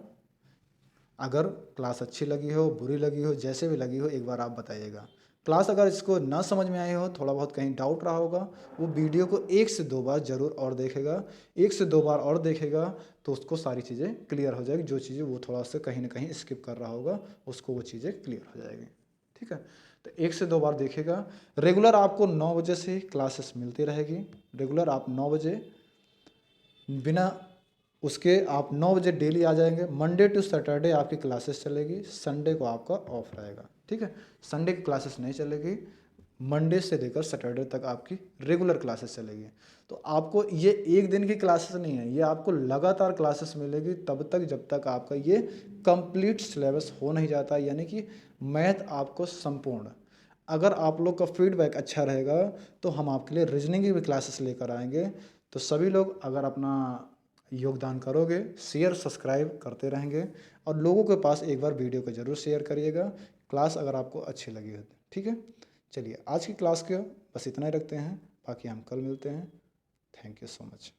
अगर क्लास अच्छी लगी हो, बुरी लगी हो, जैसे भी लगी हो, एक बार आप बताइएगा। क्लास अगर इसको ना समझ में आई हो, थोड़ा बहुत कहीं डाउट रहा होगा, वो वीडियो को 1 से 2 बार ज़रूर और देखेगा। 1 से 2 बार और देखेगा तो उसको सारी चीज़ें क्लियर हो जाएगी। जो चीज़ें वो थोड़ा सा कहीं ना कहीं स्किप कर रहा होगा, उसको वो चीज़ें क्लियर हो जाएगी, ठीक है। तो 1 से 2 बार देखेगा। रेगुलर आपको 9 बजे से क्लासेस मिलती रहेगी। रेगुलर आप 9 बजे, बिना उसके आप 9 बजे डेली आ जाएंगे। मंडे टू सैटरडे आपकी क्लासेस चलेगी, संडे को आपका ऑफ रहेगा, ठीक है। संडे की क्लासेस नहीं चलेगी, मंडे से लेकर सैटरडे तक आपकी रेगुलर क्लासेस चलेगी। तो आपको ये एक दिन की क्लासेस नहीं है, ये आपको लगातार क्लासेस मिलेगी तब तक जब तक आपका ये कंप्लीट सिलेबस हो नहीं जाता, यानी कि मैथ आपको संपूर्ण। अगर आप लोग का फीडबैक अच्छा रहेगा तो हम आपके लिए रीजनिंग की भी क्लासेस लेकर आएंगे। तो सभी लोग अगर अपना योगदान करोगे, शेयर सब्सक्राइब करते रहेंगे और लोगों के पास एक बार वीडियो को ज़रूर शेयर करिएगा, क्लास अगर आपको अच्छी लगी हो तो। ठीक है, चलिए आज की क्लास को बस इतना ही रखते हैं, बाकी हम कल मिलते हैं। Thank you so much.